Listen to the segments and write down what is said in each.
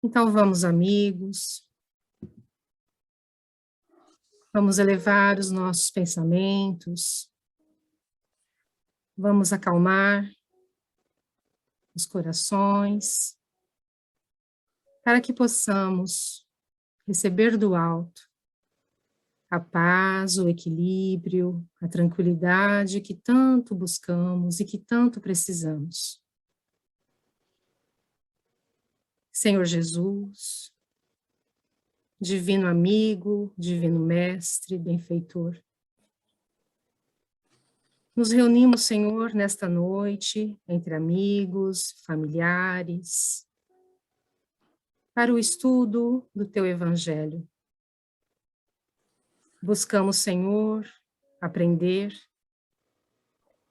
Então vamos, amigos, vamos elevar os nossos pensamentos, vamos acalmar os corações, para que possamos receber do alto a paz, o equilíbrio, a tranquilidade que tanto buscamos e que tanto precisamos. Senhor Jesus, divino amigo, divino mestre, benfeitor, nos reunimos, Senhor, nesta noite, entre amigos, familiares, para o estudo do Teu Evangelho. Buscamos, Senhor, aprender,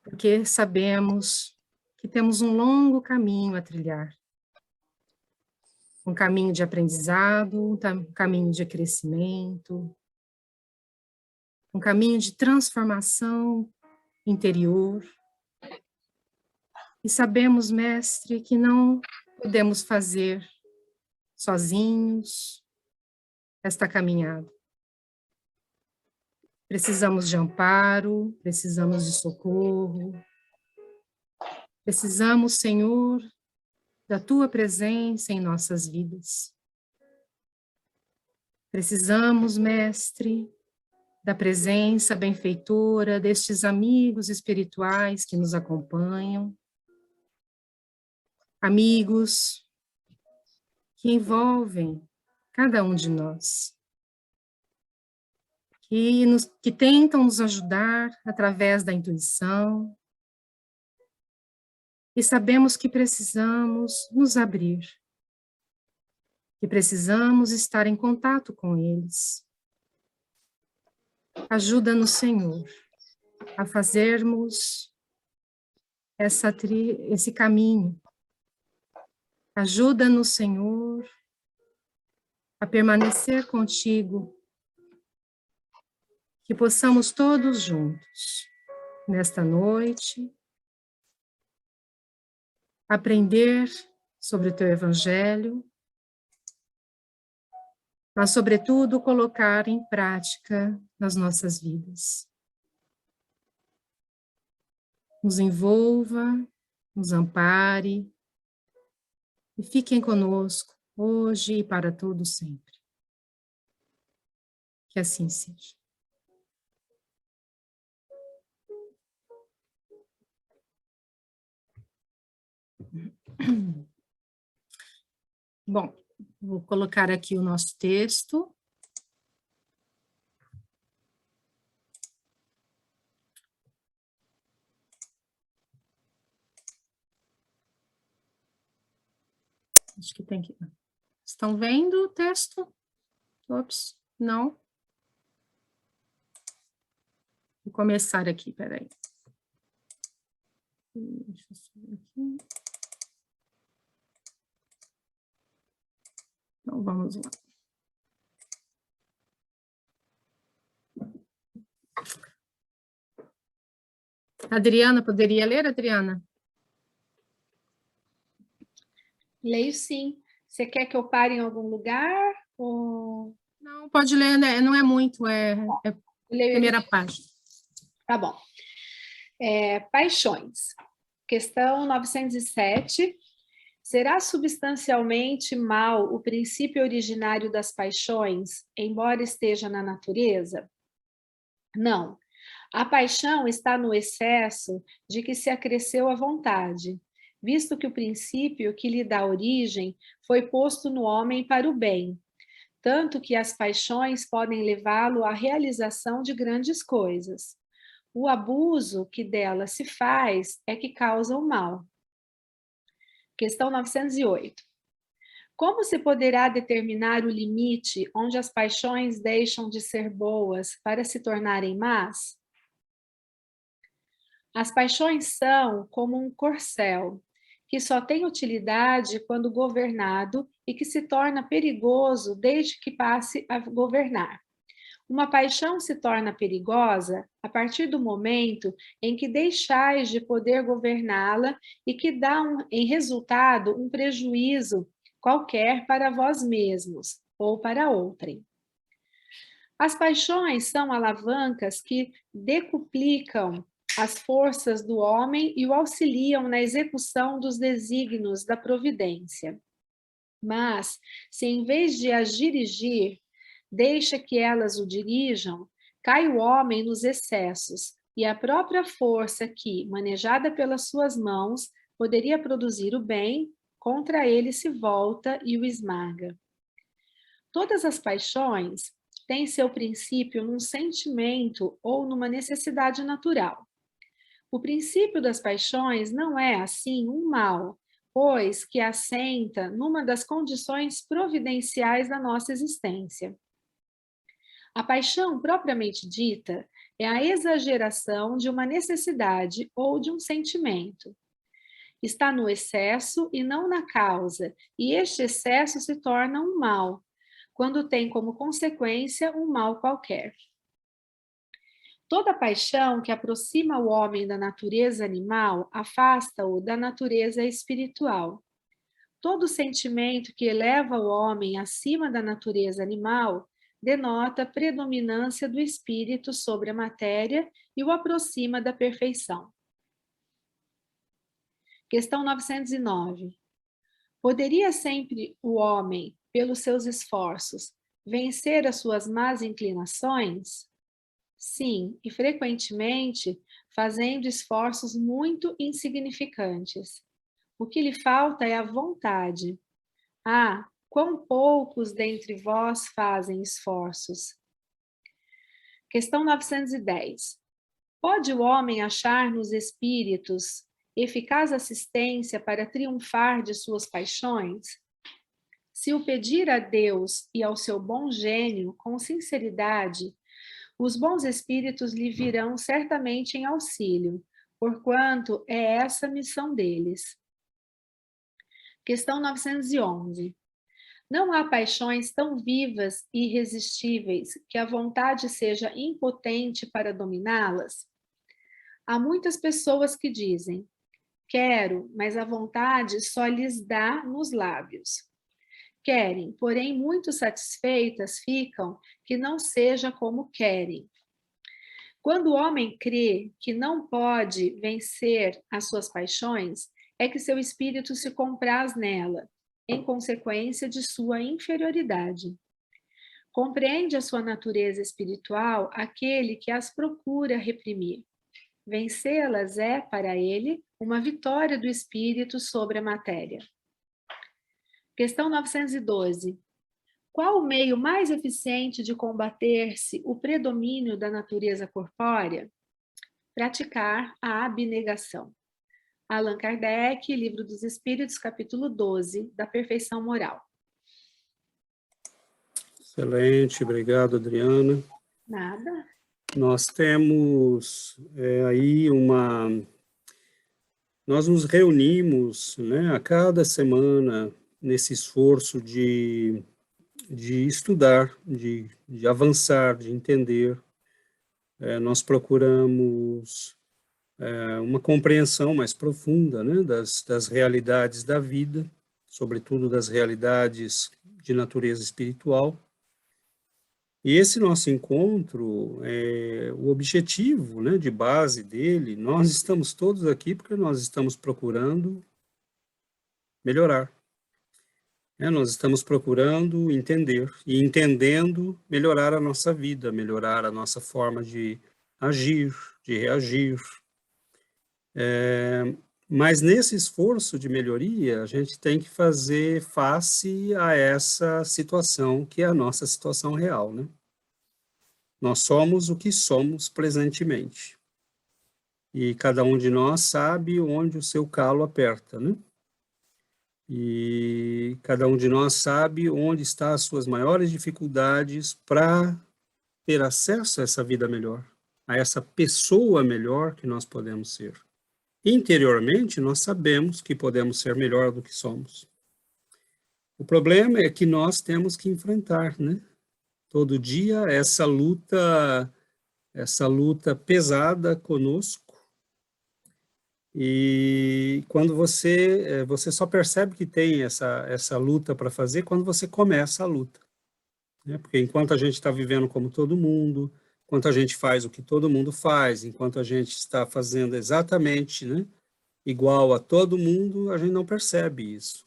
porque sabemos que temos um longo caminho a trilhar. Um caminho de aprendizado, um caminho de crescimento, um caminho de transformação interior. E sabemos, Mestre, que não podemos fazer sozinhos esta caminhada. Precisamos de amparo, precisamos de socorro, precisamos, Senhor, da Tua presença em nossas vidas. Precisamos, Mestre, da presença benfeitora destes amigos espirituais que nos acompanham, amigos que envolvem cada um de nós, que tentam nos ajudar através da intuição, e sabemos que precisamos nos abrir, que precisamos estar em contato com eles. Ajuda-nos, Senhor, a fazermos esse caminho. Ajuda-nos, Senhor, a permanecer contigo, que possamos todos juntos, nesta noite, aprender sobre o Teu Evangelho, mas, sobretudo, colocar em prática nas nossas vidas. Nos envolva, nos ampare, e fiquem conosco, hoje e para todo sempre. Que assim seja. Bom, vou colocar aqui o nosso texto. Acho que tem que... Estão vendo o texto? Ops, não. Vou começar aqui, peraí. Deixa eu subir aqui. Então, vamos lá. Adriana, poderia ler, Adriana? Leio sim. Você quer que eu pare em algum lugar? Ou... Não, pode ler, né? Não é muito, é a primeira página. Tá bom. Paixões. Questão 907. Será substancialmente mal o princípio originário das paixões, embora esteja na natureza? Não. A paixão está no excesso de que se acresceu a vontade, visto que o princípio que lhe dá origem foi posto no homem para o bem, tanto que as paixões podem levá-lo à realização de grandes coisas. O abuso que dela se faz é que causa o mal. Questão 908. Como se poderá determinar o limite onde as paixões deixam de ser boas para se tornarem más? As paixões são como um corcel, que só tem utilidade quando governado e que se torna perigoso desde que passe a governar. Uma paixão se torna perigosa a partir do momento em que deixais de poder governá-la e que dá, em resultado, um prejuízo qualquer para vós mesmos ou para outrem. As paixões são alavancas que decuplicam as forças do homem e o auxiliam na execução dos desígnios da providência. Mas, se em vez de as dirigir, deixa que elas o dirijam, cai o homem nos excessos, e a própria força que, manejada pelas suas mãos, poderia produzir o bem, contra ele se volta e o esmaga. Todas as paixões têm seu princípio num sentimento ou numa necessidade natural. O princípio das paixões não é, assim, um mal, pois que assenta numa das condições providenciais da nossa existência. A paixão, propriamente dita, é a exageração de uma necessidade ou de um sentimento. Está no excesso e não na causa, e este excesso se torna um mal, quando tem como consequência um mal qualquer. Toda paixão que aproxima o homem da natureza animal afasta-o da natureza espiritual. Todo sentimento que eleva o homem acima da natureza animal denota predominância do espírito sobre a matéria e o aproxima da perfeição. Questão 909. Poderia sempre o homem, pelos seus esforços, vencer as suas más inclinações? Sim, e frequentemente fazendo esforços muito insignificantes. O que lhe falta é a vontade. Ah, quão poucos dentre vós fazem esforços. Questão 910. Pode o homem achar nos espíritos eficaz assistência para triunfar de suas paixões? Se o pedir a Deus e ao seu bom gênio com sinceridade, os bons espíritos lhe virão certamente em auxílio, porquanto é essa a missão deles. Questão 911. Não há paixões tão vivas e irresistíveis que a vontade seja impotente para dominá-las? Há muitas pessoas que dizem: quero, mas a vontade só lhes dá nos lábios. Querem, porém muito satisfeitas ficam que não seja como querem. Quando o homem crê que não pode vencer as suas paixões, é que seu espírito se compraz nela, em consequência de sua inferioridade. Compreende a sua natureza espiritual aquele que as procura reprimir. Vencê-las é, para ele, uma vitória do espírito sobre a matéria. Questão 912. Qual o meio mais eficiente de combater-se o predomínio da natureza corpórea? Praticar a abnegação. Allan Kardec, Livro dos Espíritos, capítulo 12, da perfeição moral. Excelente, obrigado, Adriana. Nada. Nós temos aí nós nos reunimos, né, a cada semana nesse esforço de estudar, de avançar, de entender. Nós procuramos uma compreensão mais profunda, né, das realidades da vida, sobretudo das realidades de natureza espiritual. E esse nosso encontro, o objetivo, né, de base dele, nós estamos todos aqui porque nós estamos procurando melhorar. Nós estamos procurando entender, e entendendo, melhorar a nossa vida, melhorar a nossa forma de agir, de reagir. Mas nesse esforço de melhoria, a gente tem que fazer face a essa situação, que é a nossa situação real, né? Nós somos o que somos presentemente. E cada um de nós sabe onde o seu calo aperta, né? E cada um de nós sabe onde estão as suas maiores dificuldades para ter acesso a essa vida melhor, a essa pessoa melhor que nós podemos ser. Interiormente, nós sabemos que podemos ser melhor do que somos. O problema é que nós temos que enfrentar, né? Todo dia essa luta pesada conosco, E quando você só percebe que tem essa luta para fazer quando você começa a luta, né? Porque enquanto a gente está vivendo como todo mundo, enquanto a gente faz o que todo mundo faz, enquanto a gente está fazendo exatamente, né, igual a todo mundo, a gente não percebe isso.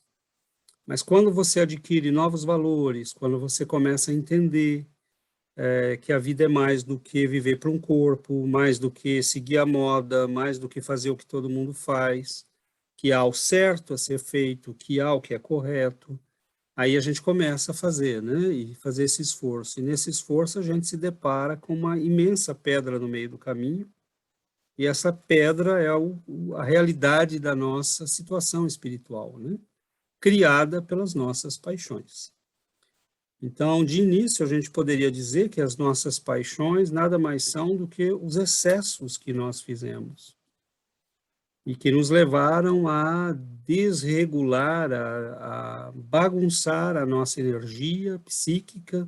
Mas quando você adquire novos valores, quando você começa a entender que a vida é mais do que viver para um corpo, mais do que seguir a moda, mais do que fazer o que todo mundo faz, que há o certo a ser feito, que há o que é correto, aí a gente começa a fazer, né? E fazer esse esforço. E nesse esforço a gente se depara com uma imensa pedra no meio do caminho, e essa pedra é a realidade da nossa situação espiritual, né? Criada pelas nossas paixões. Então, de início, a gente poderia dizer que as nossas paixões nada mais são do que os excessos que nós fizemos e que nos levaram a desregular, a bagunçar a nossa energia psíquica,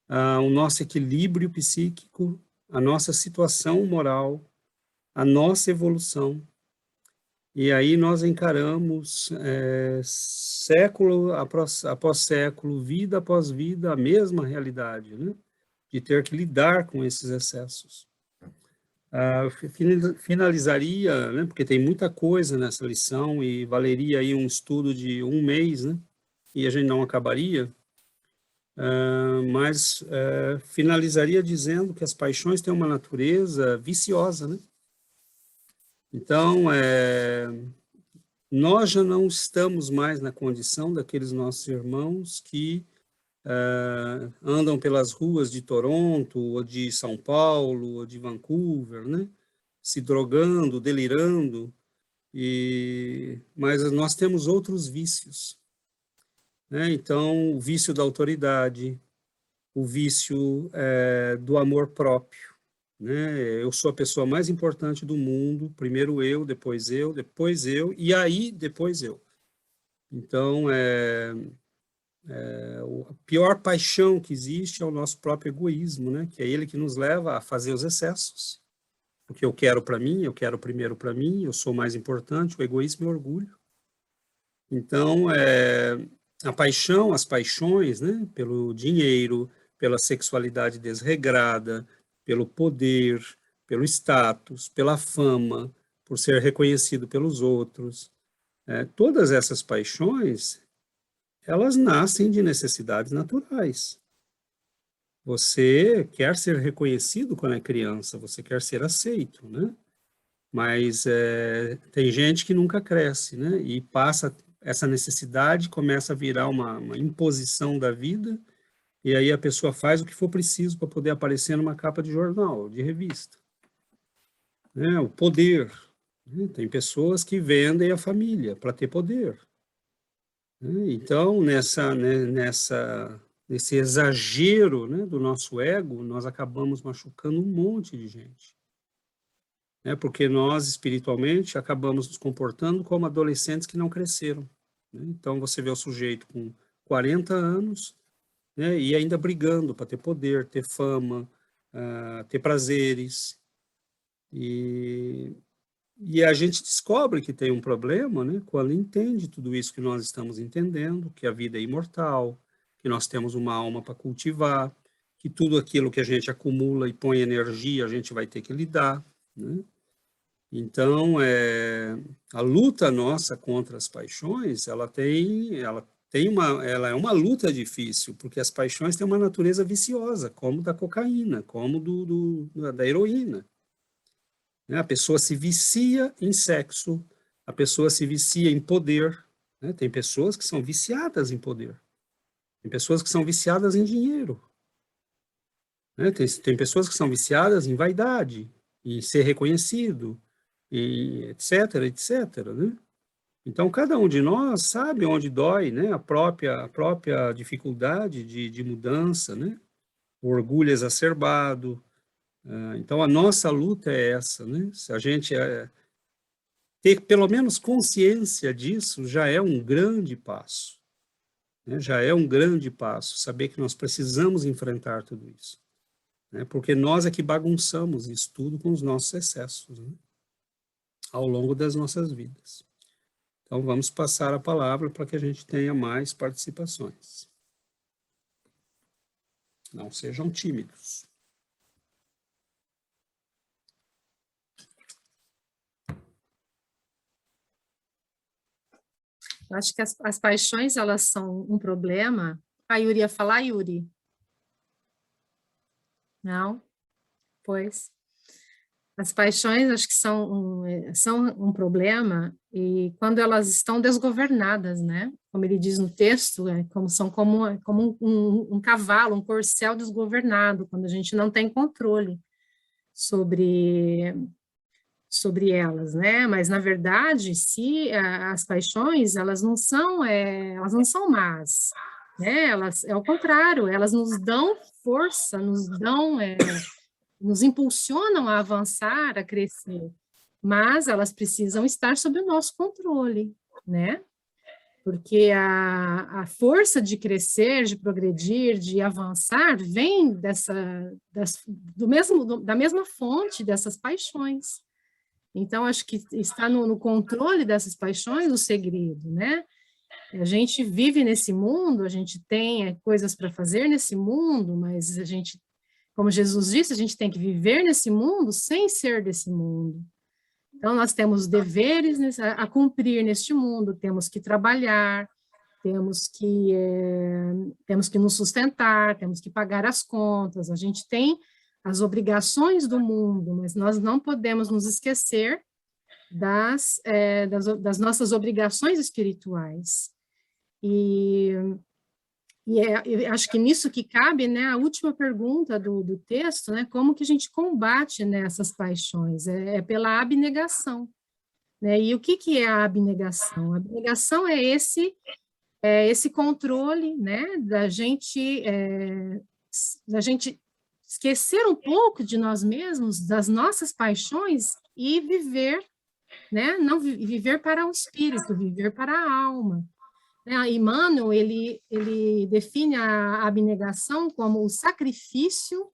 o nosso equilíbrio psíquico, a nossa situação moral, a nossa evolução. E aí nós encaramos século após século, vida após vida, a mesma realidade, né? De ter que lidar com esses excessos. Finalizaria, né? Porque tem muita coisa nessa lição e valeria aí um estudo de um mês, né? E a gente não acabaria, mas finalizaria dizendo que as paixões têm uma natureza viciosa, né? Então, nós já não estamos mais na condição daqueles nossos irmãos que andam pelas ruas de Toronto, ou de São Paulo, ou de Vancouver, né? Se drogando, delirando, mas nós temos outros vícios, né? Então, o vício da autoridade, o vício do amor próprio, né? Eu sou a pessoa mais importante do mundo, primeiro eu, depois eu, e aí depois eu. Então, a pior paixão que existe é o nosso próprio egoísmo, né? Que é ele que nos leva a fazer os excessos. O que eu quero para mim, eu quero primeiro para mim, eu sou mais importante, o egoísmo e o orgulho. Então, a paixão, as paixões, né? Pelo dinheiro, pela sexualidade desregrada, pelo poder, pelo status, pela fama, por ser reconhecido pelos outros. Todas essas paixões, elas nascem de necessidades naturais. Você quer ser reconhecido quando é criança, você quer ser aceito, né? Mas tem gente que nunca cresce, né? E passa essa necessidade, começa a virar uma imposição da vida, e aí a pessoa faz o que for preciso para poder aparecer numa capa de jornal, de revista. Né? O poder. Né? Tem pessoas que vendem a família para ter poder. Né? Então, nesse exagero, né, do nosso ego, nós acabamos machucando um monte de gente. Né? Porque nós, espiritualmente, acabamos nos comportando como adolescentes que não cresceram. Né? Então, você vê o sujeito com 40 anos, né, e ainda brigando para ter poder, ter fama, ter prazeres. E a gente descobre que tem um problema, né, quando entende tudo isso que nós estamos entendendo, que a vida é imortal, que nós temos uma alma para cultivar, que tudo aquilo que a gente acumula e põe energia, a gente vai ter que lidar, né? Então, a luta nossa contra as paixões, ela é uma luta difícil, porque as paixões têm uma natureza viciosa, como da cocaína, como da heroína. Né? A pessoa se vicia em sexo, a pessoa se vicia em poder, né? Tem pessoas que são viciadas em poder, tem pessoas que são viciadas em dinheiro, né? Tem pessoas que são viciadas em vaidade, em ser reconhecido, e etc, etc, né? Então, cada um de nós sabe onde dói, né? A própria dificuldade de mudança, né? O orgulho exacerbado. Então, a nossa luta é essa, né? Se a gente ter pelo menos consciência disso, já é um grande passo, né? Já é um grande passo, saber que nós precisamos enfrentar tudo isso, né? Porque nós é que bagunçamos isso tudo com os nossos excessos, né? ao longo das nossas vidas. Então, vamos passar a palavra para que a gente tenha mais participações. Não sejam tímidos. Eu acho que as paixões, elas são um problema. A Yuri ia falar, Yuri? Não? Pois. As paixões, acho que são um problema, e quando elas estão desgovernadas, né? Como ele diz no texto, são como um cavalo, um corcel desgovernado, quando a gente não tem controle sobre elas, né? Mas, na verdade, se as paixões, elas não são más, né? Elas, é o contrário, elas nos dão força, nos impulsionam a avançar, a crescer, mas elas precisam estar sob o nosso controle, né? Porque a força de crescer, de progredir, de avançar, vem da mesma fonte dessas paixões. Então, acho que está no controle dessas paixões o segredo, né? A gente vive nesse mundo, a gente tem coisas para fazer nesse mundo, mas a gente, como Jesus disse, a gente tem que viver nesse mundo sem ser desse mundo. Então, nós temos deveres a cumprir neste mundo, temos que trabalhar, temos que nos sustentar, temos que pagar as contas, a gente tem as obrigações do mundo, mas nós não podemos nos esquecer das nossas obrigações espirituais. Eu acho que nisso que cabe, né, a última pergunta do texto, né, como que a gente combate, né, essas paixões? É pela abnegação, né? E o que é a abnegação? A abnegação é esse controle, né, da gente esquecer um pouco de nós mesmos, das nossas paixões e viver, né, não viver para o espírito, viver para a alma. Emmanuel, ele define a abnegação como o sacrifício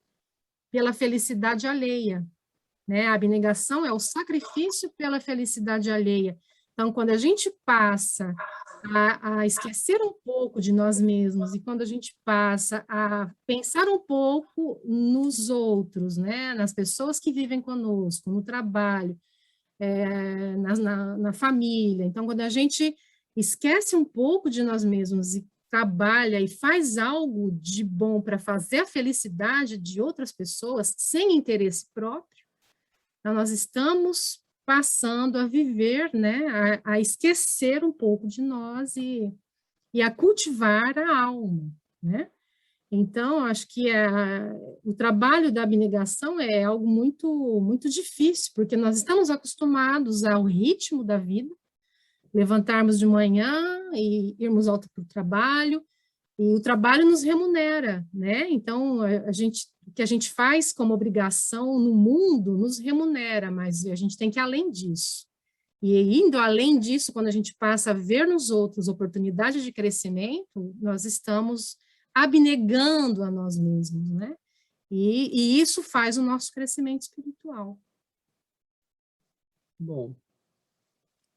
pela felicidade alheia, né? A abnegação é o sacrifício pela felicidade alheia. Então, quando a gente passa a esquecer um pouco de nós mesmos e quando a gente passa a pensar um pouco nos outros, né? Nas pessoas que vivem conosco, no trabalho, na família. Então, quando a gente esquece um pouco de nós mesmos e trabalha e faz algo de bom para fazer a felicidade de outras pessoas sem interesse próprio, então nós estamos passando a viver, né, a esquecer um pouco de nós e a cultivar a alma, né? Então, acho que o trabalho da abnegação é algo muito, muito difícil, porque nós estamos acostumados ao ritmo da vida, levantarmos de manhã e irmos para o trabalho, e o trabalho nos remunera, né? Então, o que a gente faz como obrigação no mundo nos remunera, mas a gente tem que ir além disso. E indo além disso, quando a gente passa a ver nos outros oportunidades de crescimento, nós estamos abnegando a nós mesmos, né? E isso faz o nosso crescimento espiritual. Bom.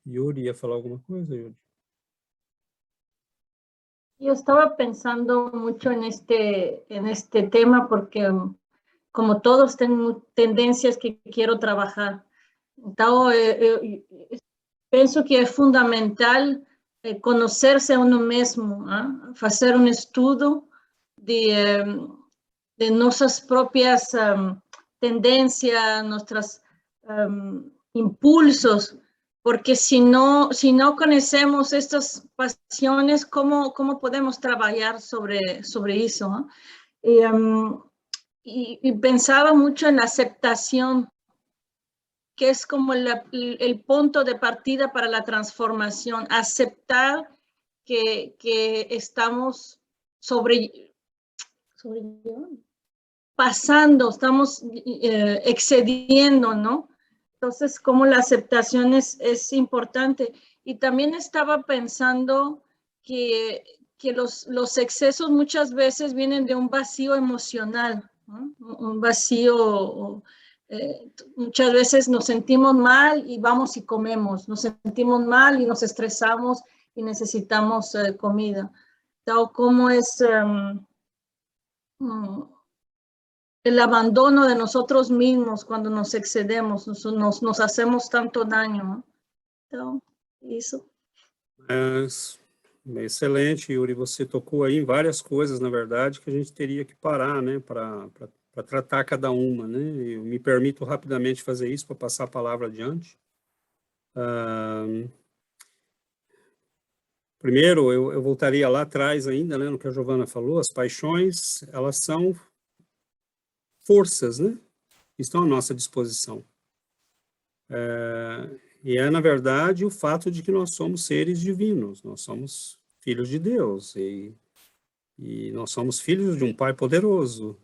Yuri, ia falar alguma coisa, Yuri? Yo estaba pensando mucho en este tema porque como todos tengo tendencias que quiero trabajar. Entonces, pienso que es fundamental conocerse a uno mismo, hacer un estudio de nuestras propias tendencias, nuestros impulsos, porque si no conocemos estas pasiones, ¿cómo podemos trabajar sobre eso? ¿No? Y pensaba mucho en la aceptación, que es como el punto de partida para la transformación, aceptar que estamos pasando, estamos excediendo, ¿no? Entonces, como la aceptación es importante. Y también estaba pensando que los excesos muchas veces vienen de un vacío emocional, ¿no? Un vacío muchas veces nos sentimos mal y vamos y comemos, nos sentimos mal y nos estresamos y necesitamos comida. Entonces, ¿cómo es el abandono de nosotros mismos cuando nos excedemos, nos hacemos tanto daño? Então, isso. Excelente, Yuri. Você tocou aí em várias coisas, na verdade, que a gente teria que parar, né, para tratar cada uma, né? Eu me permito rapidamente fazer isso para passar a palavra adiante. Primeiro, eu voltaria lá atrás ainda, né, no que a Giovana falou. As paixões, elas são forças, né, que estão à nossa disposição. E é, na verdade, o fato de que nós somos seres divinos, nós somos filhos de Deus, e nós somos filhos de um Pai poderoso.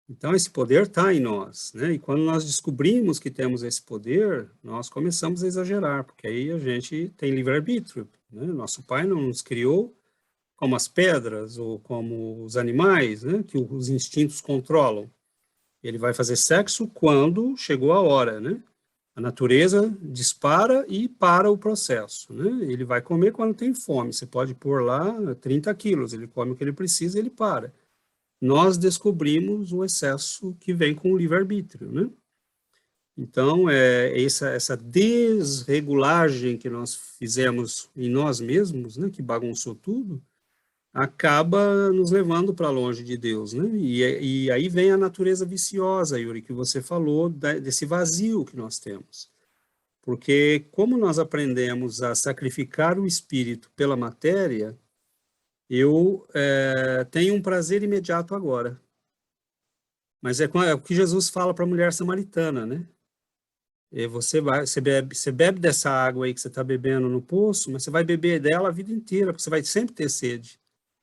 Então, esse poder está em nós, né? E quando nós descobrimos que temos esse poder, nós começamos a exagerar, porque aí a gente tem livre-arbítrio, né? Nosso Pai não nos criou como as pedras ou como os animais, né? Que os instintos controlam. Ele vai fazer sexo quando chegou a hora, né? A natureza dispara e para o processo, né? Ele vai comer quando tem fome. Você pode pôr lá 30 quilos, ele come o que ele precisa e ele para. Nós descobrimos o excesso que vem com o livre-arbítrio, né? Então, essa desregulagem que nós fizemos em nós mesmos, né, que bagunçou tudo, acaba nos levando para longe de Deus, né? E aí vem a natureza viciosa, Yuri, que você falou, desse vazio que nós temos. Porque como nós aprendemos a sacrificar o espírito pela matéria, eu tenho um prazer imediato agora. Mas é o que Jesus fala para a mulher samaritana, né? E você bebe dessa água aí que você está bebendo no poço, mas você vai beber dela a vida inteira, porque você vai sempre ter sede.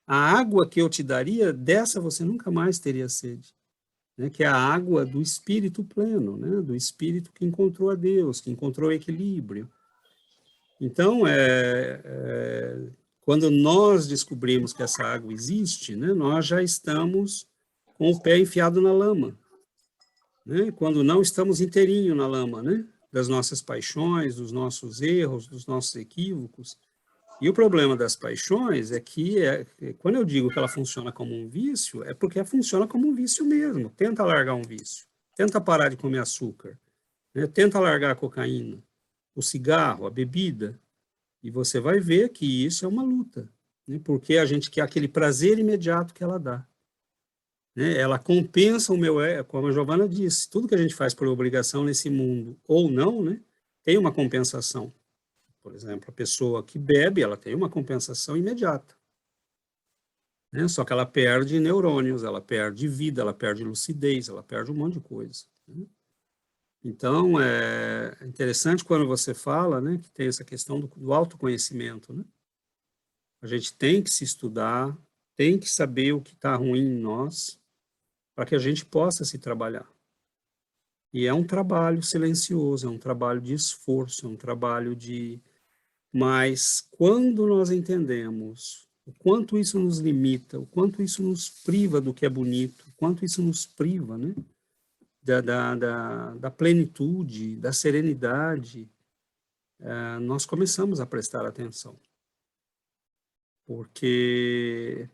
A água que eu te daria, dessa você nunca mais teria sede, né? Que é a água do espírito pleno, né? Do espírito que encontrou a Deus, que encontrou o equilíbrio. Então, quando nós descobrimos que essa água existe, né, nós já estamos com o pé enfiado na lama, né? Quando não estamos inteirinho na lama, né? Das nossas paixões, dos nossos erros, dos nossos equívocos. E o problema das paixões é que, quando eu digo que ela funciona como um vício, é porque ela funciona como um vício mesmo. Tenta largar um vício, tenta parar de comer açúcar, né? Tenta largar a cocaína, o cigarro, a bebida, e você vai ver que isso é uma luta, né? Porque a gente quer aquele prazer imediato que ela dá, né? Ela compensa o meu como a Giovana disse, tudo que a gente faz por obrigação nesse mundo, ou não, né, tem uma compensação. Por exemplo, a pessoa que bebe, ela tem uma compensação imediata, né? Só que ela perde neurônios, ela perde vida, ela perde lucidez, ela perde um monte de coisa, né? Então, é interessante quando você fala, né, que tem essa questão do autoconhecimento, né? A gente tem que se estudar, tem que saber o que está ruim em nós, para que a gente possa se trabalhar. E é um trabalho silencioso, é um trabalho de esforço, é um trabalho de... Mas quando nós entendemos o quanto isso nos limita, o quanto isso nos priva do que é bonito, o quanto isso nos priva, né, da plenitude, da serenidade, nós começamos a prestar atenção. Porque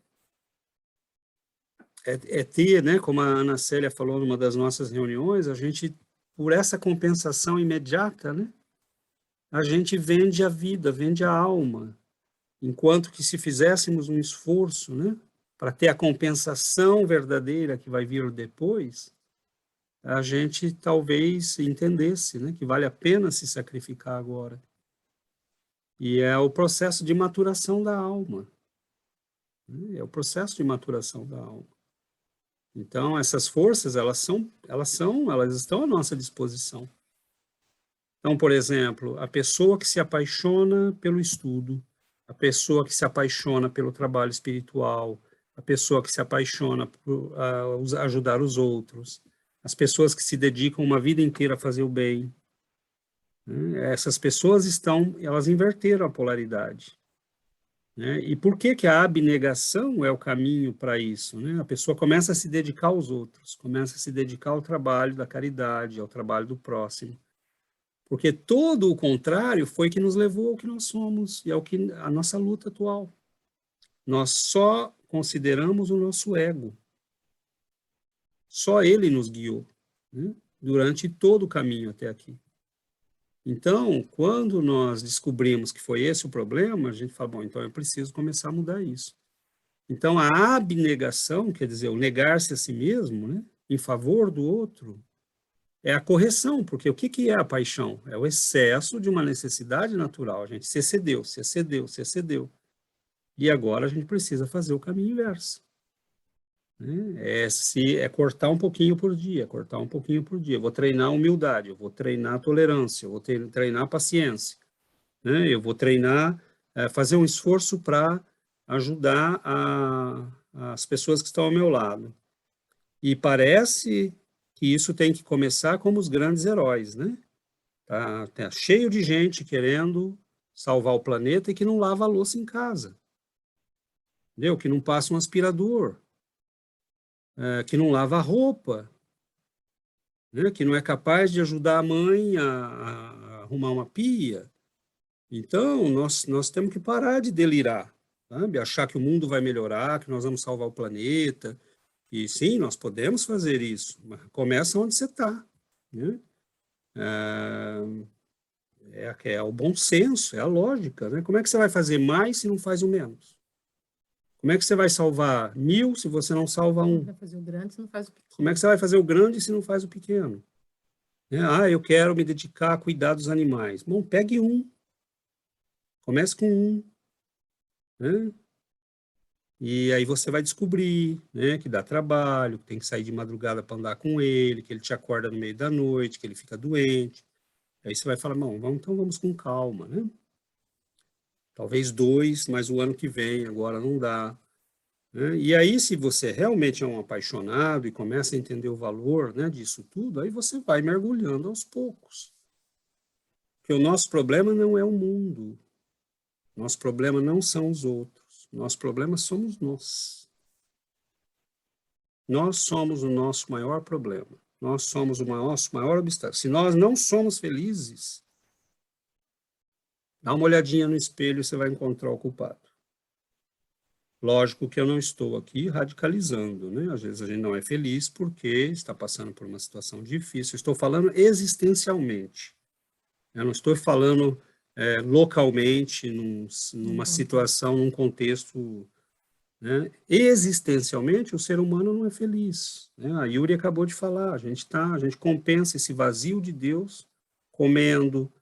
ter, né, como a Ana Célia falou numa das nossas reuniões, a gente, por essa compensação imediata, né, a gente vende a vida, vende a alma, enquanto que se fizéssemos um esforço, né, para ter a compensação verdadeira que vai vir depois, a gente talvez entendesse, né, que vale a pena se sacrificar agora. E é o processo de maturação da alma, né? É o processo de maturação da alma. Então, essas forças, elas estão à nossa disposição. Então, por exemplo, a pessoa que se apaixona pelo estudo, a pessoa que se apaixona pelo trabalho espiritual, a pessoa que se apaixona por ajudar os outros, as pessoas que se dedicam uma vida inteira a fazer o bem, né? Essas pessoas elas inverteram a polaridade. né? E por que que a abnegação é o caminho para isso, né? A pessoa começa a se dedicar aos outros, começa a se dedicar ao trabalho da caridade, ao trabalho do próximo. Porque todo o contrário foi que nos levou ao que nós somos e ao que a nossa luta atual. Nós só consideramos o nosso ego. Só ele nos guiou, né? Durante todo o caminho até aqui. Então, quando nós descobrimos que foi esse o problema, a gente fala, bom, então eu preciso começar a mudar isso. Então, a abnegação, quer dizer, o negar-se a si mesmo, né, em favor do outro, é a correção, porque o que é a paixão? É o excesso de uma necessidade natural. A gente se excedeu, se excedeu, se excedeu. E agora a gente precisa fazer o caminho inverso. Né? É cortar um pouquinho por dia, cortar um pouquinho por dia. Eu vou treinar a humildade, eu vou treinar a tolerância, eu vou treinar a paciência. Né? Eu vou treinar, fazer um esforço para ajudar as pessoas que estão ao meu lado. E parece que isso tem que começar como os grandes heróis, né? Tá cheio de gente querendo salvar o planeta e que não lava a louça em casa. Entendeu? Que não passa um aspirador. Que não lava a roupa. Né? Que não é capaz de ajudar a mãe a arrumar uma pia. Então, nós temos que parar de delirar, sabe? Achar que o mundo vai melhorar, que nós vamos salvar o planeta. E sim, nós podemos fazer isso, mas começa onde você está. Né? É o bom senso, é a lógica. Né? Como é que você vai fazer mais se não faz o menos? Como é que você vai salvar 1000 se você não salva um? Vai fazer o grande se não faz o pequeno. Como é que você vai fazer o grande se não faz o pequeno? Eu quero me dedicar a cuidar dos animais. Bom, pegue um. Comece com um. Né? E aí você vai descobrir, né, que dá trabalho, que tem que sair de madrugada para andar com ele, que ele te acorda no meio da noite, que ele fica doente. Aí você vai falar, não, então vamos com calma, né? Talvez 2, mas o ano que vem, agora não dá. Né? E aí, se você realmente é um apaixonado e começa a entender o valor, né, disso tudo, aí você vai mergulhando aos poucos. Porque o nosso problema não é o mundo. Nosso problema não são os outros. Nosso problema somos nós. Nós somos o nosso maior problema. Nós somos o nosso maior obstáculo. Se nós não somos felizes, dá uma olhadinha no espelho e você vai encontrar o culpado. Lógico que eu não estou aqui radicalizando, né? Às vezes a gente não é feliz porque está passando por uma situação difícil. Eu estou falando existencialmente. Eu não estou falando localmente, numa situação, num contexto. Né? Existencialmente, o ser humano não é feliz. Né? A Yuri acabou de falar, a gente compensa esse vazio de Deus comendo,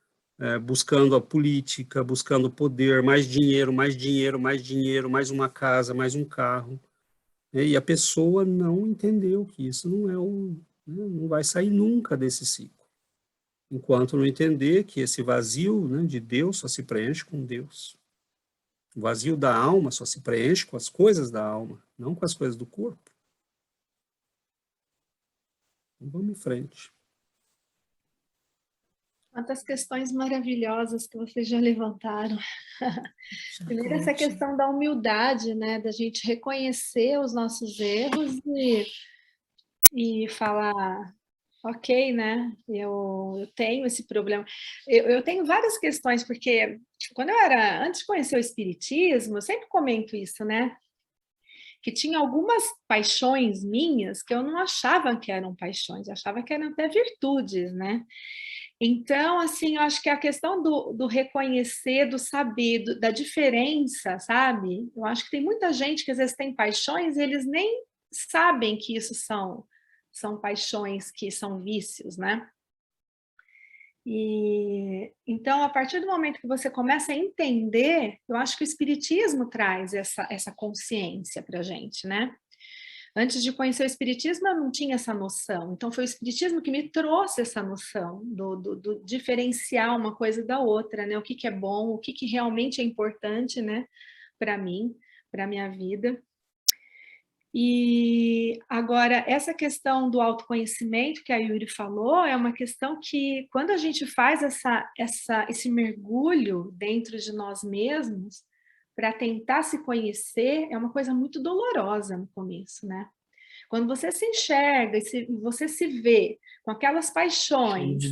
buscando a política, buscando poder, mais dinheiro, mais dinheiro, mais dinheiro, mais uma casa, mais um carro. Né? E a pessoa não entendeu que isso não vai sair nunca desse ciclo. Enquanto não entender que esse vazio, né, de Deus só se preenche com Deus. O vazio da alma só se preenche com as coisas da alma, não com as coisas do corpo. Então, vamos em frente. Quantas questões maravilhosas que vocês já levantaram. Primeiro, essa questão da humildade, né? Da gente reconhecer os nossos erros e falar, ok, né? Eu tenho esse problema. Eu tenho várias questões, porque antes de conhecer o Espiritismo, eu sempre comento isso, né? Que tinha algumas paixões minhas que eu não achava que eram paixões, eu achava que eram até virtudes, né? Então, assim, eu acho que a questão do reconhecer, do saber, da diferença, sabe? Eu acho que tem muita gente que às vezes tem paixões e eles nem sabem que isso são paixões, que são vícios, né? E então, a partir do momento que você começa a entender, eu acho que o Espiritismo traz essa consciência para a gente, né? Antes de conhecer o Espiritismo, eu não tinha essa noção. Então, foi o Espiritismo que me trouxe essa noção do diferenciar uma coisa da outra, né? O que é bom, o que realmente é importante, né? Para mim, para a minha vida. E agora, essa questão do autoconhecimento que a Yuri falou, é uma questão que, quando a gente faz esse mergulho dentro de nós mesmos, para tentar se conhecer é uma coisa muito dolorosa no começo, né? Quando você se enxerga e você se vê com aquelas paixões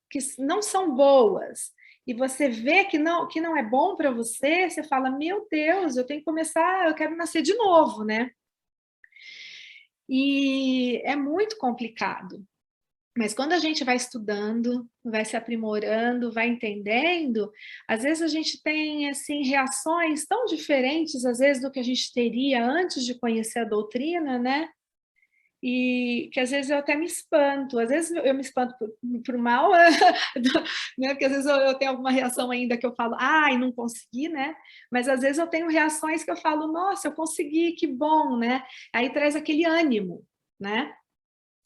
que não são boas, e você vê que não é bom para você, você fala, meu Deus, eu tenho que começar, eu quero nascer de novo, né? E é muito complicado. Mas quando a gente vai estudando, vai se aprimorando, vai entendendo, às vezes a gente tem assim reações tão diferentes, às vezes, do que a gente teria antes de conhecer a doutrina, né? E que às vezes eu até me espanto, às vezes eu me espanto por mal, né? Porque às vezes eu tenho alguma reação ainda que eu falo, ai, não consegui, né? Mas às vezes eu tenho reações que eu falo, nossa, eu consegui, que bom, né? Aí traz aquele ânimo, né?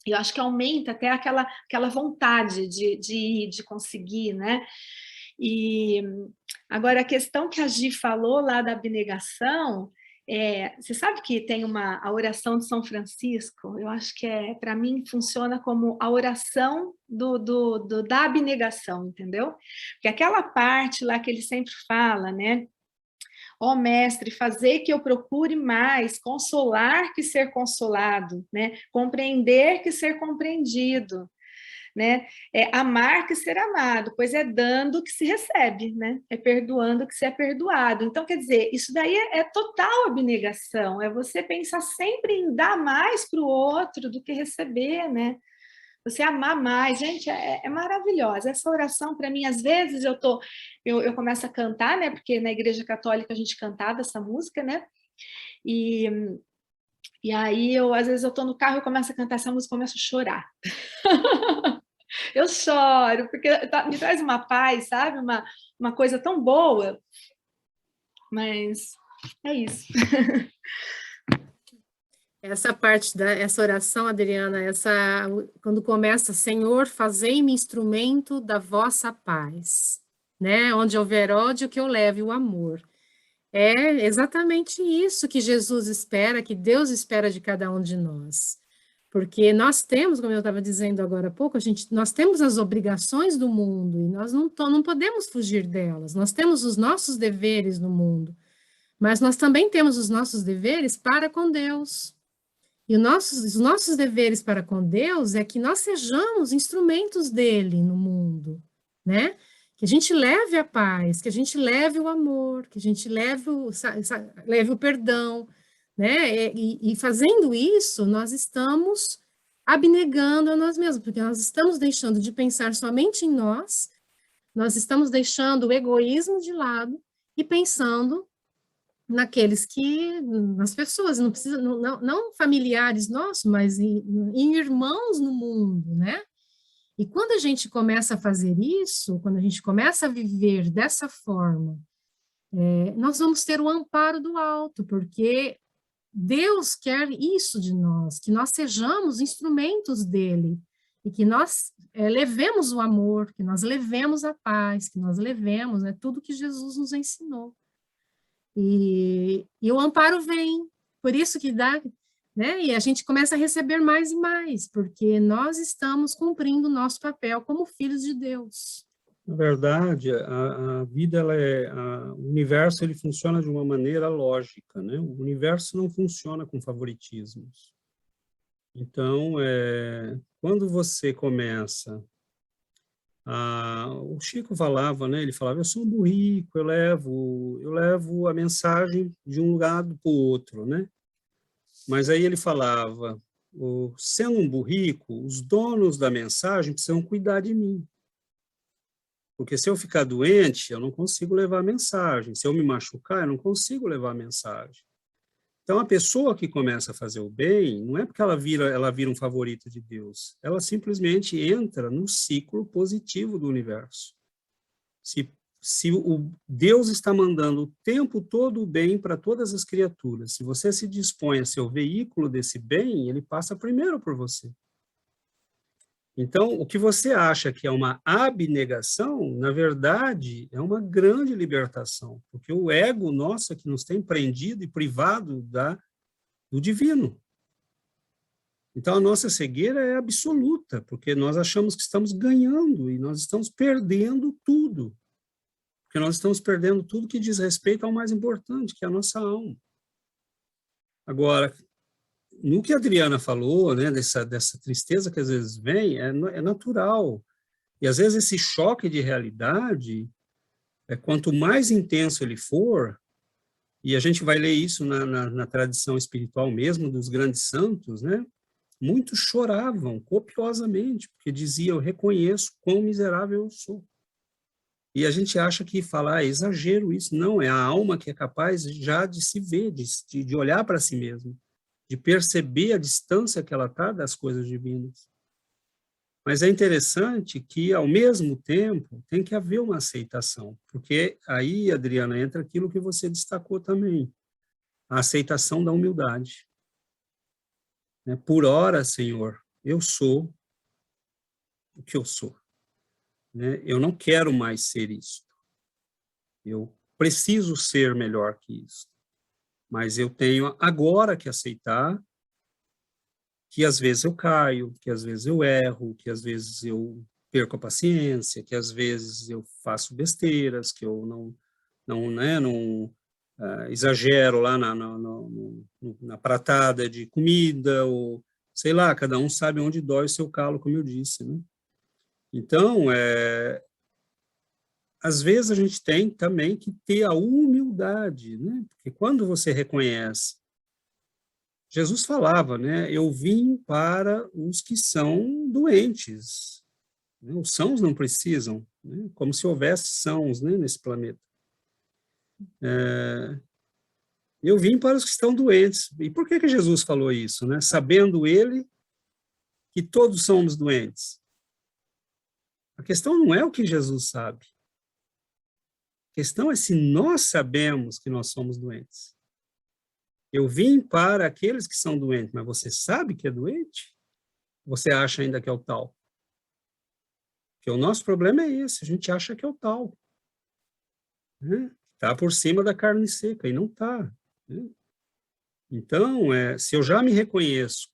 Eu acho que aumenta até aquela vontade de conseguir, né? E agora a questão que a Gi falou lá da abnegação, você sabe que tem a oração de São Francisco? Eu acho que para mim funciona como a oração da abnegação, entendeu? Porque aquela parte lá que ele sempre fala, né? Ó mestre, fazer que eu procure mais, consolar que ser consolado, né? Compreender que ser compreendido, né? Amar que ser amado, pois é dando que se recebe, né? É perdoando que se é perdoado. Então, quer dizer, isso daí é total abnegação, é você pensar sempre em dar mais para o outro do que receber, né? Você amar mais, gente, é maravilhosa. Essa oração, para mim, às vezes eu começo a cantar, né? Porque na Igreja Católica a gente cantava essa música, né? E aí, às vezes, eu estou no carro e começo a cantar essa música e começo a chorar. Eu choro, porque me traz uma paz, sabe? Uma coisa tão boa. Mas é isso. Essa parte essa oração, Adriana, quando começa, Senhor, fazei-me instrumento da vossa paz, né? Onde houver ódio, que eu leve o amor. É exatamente isso que Jesus espera, que Deus espera de cada um de nós. Porque nós temos, como eu estava dizendo agora há pouco, nós temos as obrigações do mundo e nós não podemos fugir delas. Nós temos os nossos deveres no mundo, mas nós também temos os nossos deveres para com Deus. E os nossos deveres para com Deus é que nós sejamos instrumentos dele no mundo, né? Que a gente leve a paz, que a gente leve o amor, que a gente leve o perdão, né? E fazendo isso, nós estamos abnegando a nós mesmos, porque nós estamos deixando de pensar somente em nós estamos deixando o egoísmo de lado e pensando nas pessoas, não precisa, não familiares nossos, mas em irmãos no mundo, né? E quando a gente começa a fazer isso, quando a gente começa a viver dessa forma, nós vamos ter o amparo do alto, porque Deus quer isso de nós, que nós sejamos instrumentos dele, e que nós levemos o amor, que nós levemos a paz, que nós levemos tudo que Jesus nos ensinou. E o amparo vem, por isso que dá, né? E a gente começa a receber mais e mais, porque nós estamos cumprindo o nosso papel como filhos de Deus. Na verdade, a vida, o universo, ele funciona de uma maneira lógica, né? O universo não funciona com favoritismos. Então, quando você começa o Chico falava, né? Ele falava, eu sou um burrico, eu levo a mensagem de um lado para o outro, né? Mas aí ele falava, sendo um burrico, os donos da mensagem precisam cuidar de mim. Porque se eu ficar doente, eu não consigo levar a mensagem. Se eu me machucar, eu não consigo levar a mensagem. Então, a pessoa que começa a fazer o bem, não é porque ela vira um favorito de Deus, ela simplesmente entra no ciclo positivo do universo. Se o Deus está mandando o tempo todo o bem para todas as criaturas, se você se dispõe a ser o veículo desse bem, ele passa primeiro por você. Então, o que você acha que é uma abnegação, na verdade, é uma grande libertação, porque o ego nosso é que nos tem prendido e privado do divino. Então, a nossa cegueira é absoluta, porque nós achamos que estamos ganhando e nós estamos perdendo tudo. porque nós estamos perdendo tudo que diz respeito ao mais importante, que é a nossa alma. Agora, no que a Adriana falou, né, dessa tristeza que às vezes vem, é natural. E às vezes esse choque de realidade, quanto mais intenso ele for, e a gente vai ler isso na tradição espiritual mesmo, dos grandes santos, né? Muitos choravam copiosamente, porque diziam, eu reconheço quão miserável eu sou. E a gente acha que falar é exagero isso. Não, é a alma que é capaz já de se ver, de olhar para si mesma, de perceber a distância que ela está das coisas divinas. Mas é interessante que, ao mesmo tempo, tem que haver uma aceitação, porque aí, Adriana, entra aquilo que você destacou também, a aceitação da humildade. Por ora, Senhor, eu sou o que eu sou. Eu não quero mais ser isso. Eu preciso ser melhor que isso. Mas eu tenho agora que aceitar que às vezes eu caio, que às vezes eu erro, que às vezes eu perco a paciência, que às vezes eu faço besteiras, que eu não exagero lá na pratada de comida, ou sei lá, cada um sabe onde dói o seu calo, como eu disse, né? Então, às vezes a gente tem também que ter a humildade, né? Porque quando você reconhece, Jesus falava, né? Eu vim para os que são doentes. Né? Os sãos não precisam, né? Como se houvesse sãos, né, nesse planeta. Eu vim para os que estão doentes. E por que Jesus falou isso, né? Sabendo ele que todos somos doentes. A questão não é o que Jesus sabe. A questão é se nós sabemos que nós somos doentes. Eu vim para aqueles que são doentes, mas você sabe que é doente? Você acha ainda que é o tal? Porque o nosso problema é esse, a gente acha que é o tal. Né? Está por cima da carne seca, e não está. Né? Então, se eu já me reconheço,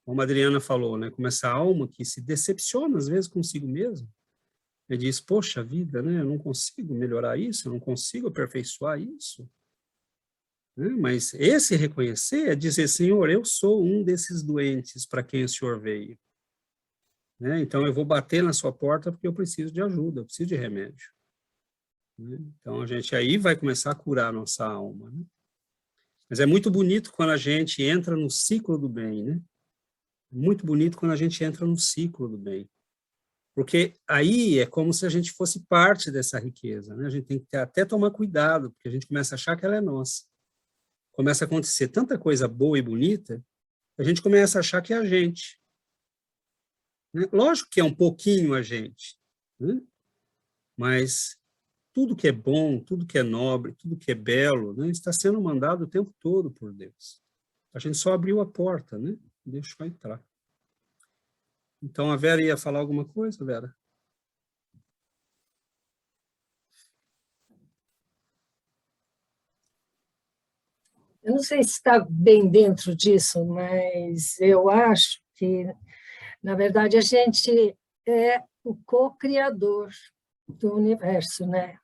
como a Adriana falou, né, como essa alma que se decepciona às vezes consigo mesmo, e diz, poxa vida, né, eu não consigo melhorar isso, eu não consigo aperfeiçoar isso. Mas esse reconhecer é dizer, Senhor, eu sou um desses doentes para quem o Senhor veio. Então, eu vou bater na sua porta porque eu preciso de ajuda, eu preciso de remédio. Então, a gente aí vai começar a curar a nossa alma. Mas é muito bonito quando a gente entra no ciclo do bem, né? Muito bonito quando a gente entra no ciclo do bem. Porque aí é como se a gente fosse parte dessa riqueza, né? A gente tem que até tomar cuidado, porque a gente começa a achar que ela é nossa. Começa a acontecer tanta coisa boa e bonita, a gente começa a achar que é a gente. Lógico que é um pouquinho a gente, né? Mas tudo que é bom, tudo que é nobre, tudo que é belo, né, está sendo mandado o tempo todo por Deus. A gente só abriu a porta, né? Deixa eu entrar. Então, a Vera ia falar alguma coisa, Vera? Eu não sei se está bem dentro disso, mas eu acho que, na verdade, a gente é o co-criador do universo, né?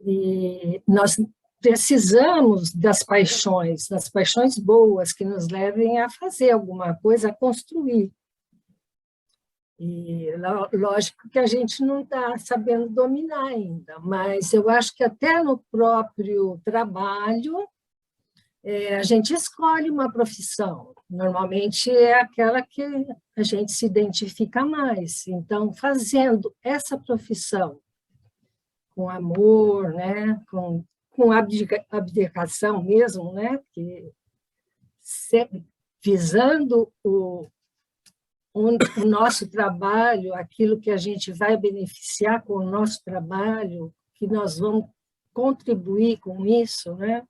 E nós precisamos das paixões boas que nos levem a fazer alguma coisa, a construir. E lógico que a gente não está sabendo dominar ainda, mas eu acho que até no próprio trabalho a gente escolhe uma profissão. Normalmente é aquela que a gente se identifica mais. Então, fazendo essa profissão com amor, né, com abdicação mesmo, né, que visando o nosso trabalho, aquilo que a gente vai beneficiar com o nosso trabalho, que nós vamos contribuir com isso, né,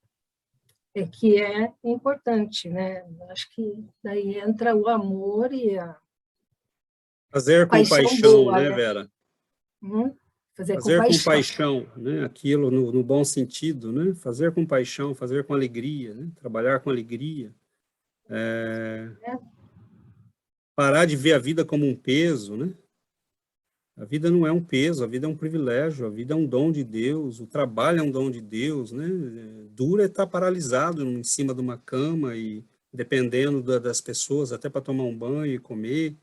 que é importante, né? Acho que daí entra o amor e a fazer com paixão, boa, né, Vera? Fazer com paixão, né? Aquilo no bom sentido, né? Fazer com paixão, fazer com alegria, né? Trabalhar com alegria. Parar de ver a vida como um peso, né? A vida não é um peso, a vida é um privilégio, a vida é um dom de Deus, o trabalho é um dom de Deus, né? Duro é estar paralisado em cima de uma cama e dependendo das pessoas, até para tomar um banho e comer,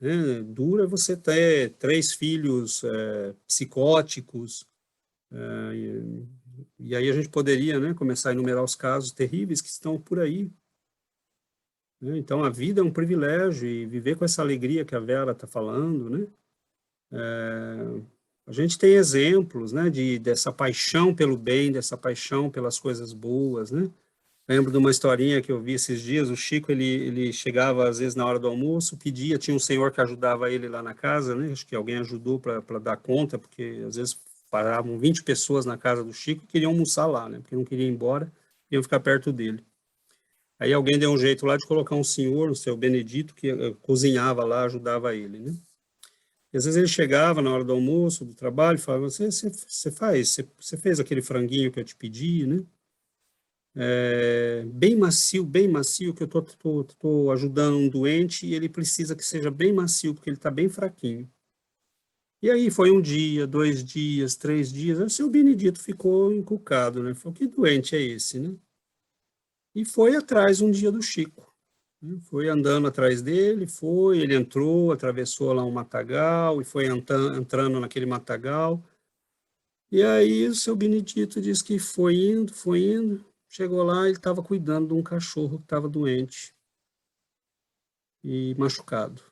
né? Duro é você ter 3 filhos psicóticos, e aí a gente poderia, né, começar a enumerar os casos terríveis que estão por aí. Né? Então, a vida é um privilégio e viver com essa alegria que a Vera está falando, né? A gente tem exemplos, né, dessa paixão pelo bem, dessa paixão pelas coisas boas, né? Lembro de uma historinha que eu vi esses dias, o Chico, ele chegava às vezes na hora do almoço, pedia, tinha um senhor que ajudava ele lá na casa, né? Acho que alguém ajudou para dar conta, porque às vezes paravam 20 pessoas na casa do Chico e queriam almoçar lá, né? Porque não queriam ir embora, queriam ficar perto dele. Aí alguém deu um jeito lá de colocar um senhor, o seu Benedito, que cozinhava lá, ajudava ele, né? E às vezes ele chegava na hora do almoço, do trabalho, e falava, você fez aquele franguinho que eu te pedi, né? Bem macio, que eu tô ajudando um doente e ele precisa que seja bem macio, porque ele está bem fraquinho. E aí foi 1 dia, 2 dias, 3 dias, aí o seu Benedito ficou encucado, né? Falou, que doente é esse, né? E foi atrás um dia do Chico. Né? Foi andando atrás dele, ele entrou, atravessou lá um matagal e foi entrando naquele matagal. E aí o seu Benedito disse que foi indo, chegou lá, ele estava cuidando de um cachorro que estava doente e machucado.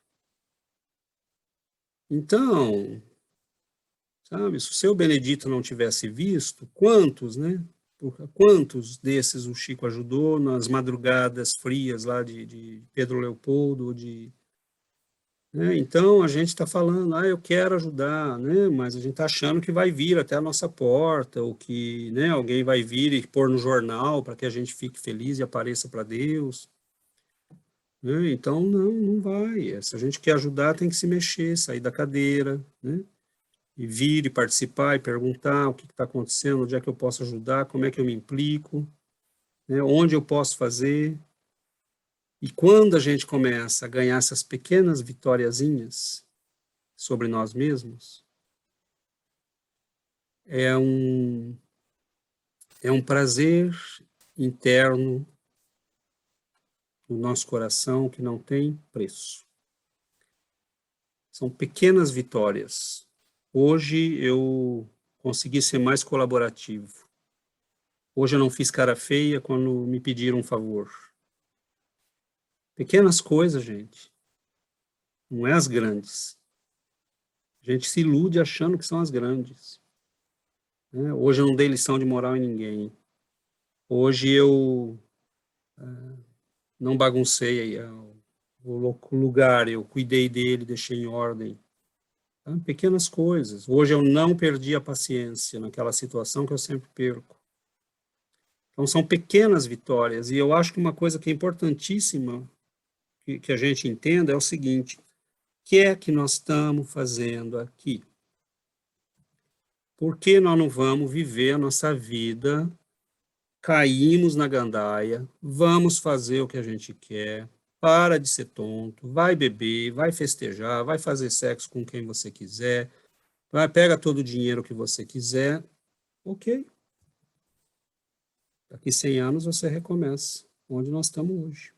Então, sabe, se o seu Benedito não tivesse visto, quantos, né? Quantos desses o Chico ajudou nas madrugadas frias lá de Pedro Leopoldo, né? Então, a gente está falando, eu quero ajudar, né? Mas a gente está achando que vai vir até a nossa porta, ou que, né, alguém vai vir e pôr no jornal para que a gente fique feliz e apareça para Deus. Né? Então, não vai. Se a gente quer ajudar, tem que se mexer, sair da cadeira, né? E vir e participar e perguntar o que está acontecendo, onde é que eu posso ajudar, como é que eu me implico, né? Onde eu posso fazer. E quando a gente começa a ganhar essas pequenas vitoriazinhas sobre nós mesmos, é um prazer interno no nosso coração que não tem preço. São pequenas vitórias. Hoje eu consegui ser mais colaborativo. Hoje eu não fiz cara feia quando me pediram um favor. Pequenas coisas, gente. Não é as grandes. A gente se ilude achando que são as grandes. Né? Hoje eu não dei lição de moral em ninguém. Hoje eu não baguncei o lugar, eu cuidei dele, deixei em ordem. Tá? Pequenas coisas. Hoje eu não perdi a paciência naquela situação que eu sempre perco. Então são pequenas vitórias. E eu acho que uma coisa que é importantíssima que a gente entenda é o seguinte: o que é que nós estamos fazendo aqui? Por que nós não vamos viver a nossa vida? Caímos na gandaia, vamos fazer o que a gente quer, para de ser tonto, vai beber, vai festejar, vai fazer sexo com quem você quiser, pega todo o dinheiro que você quiser, ok. Daqui 100 anos você recomeça, onde nós estamos hoje.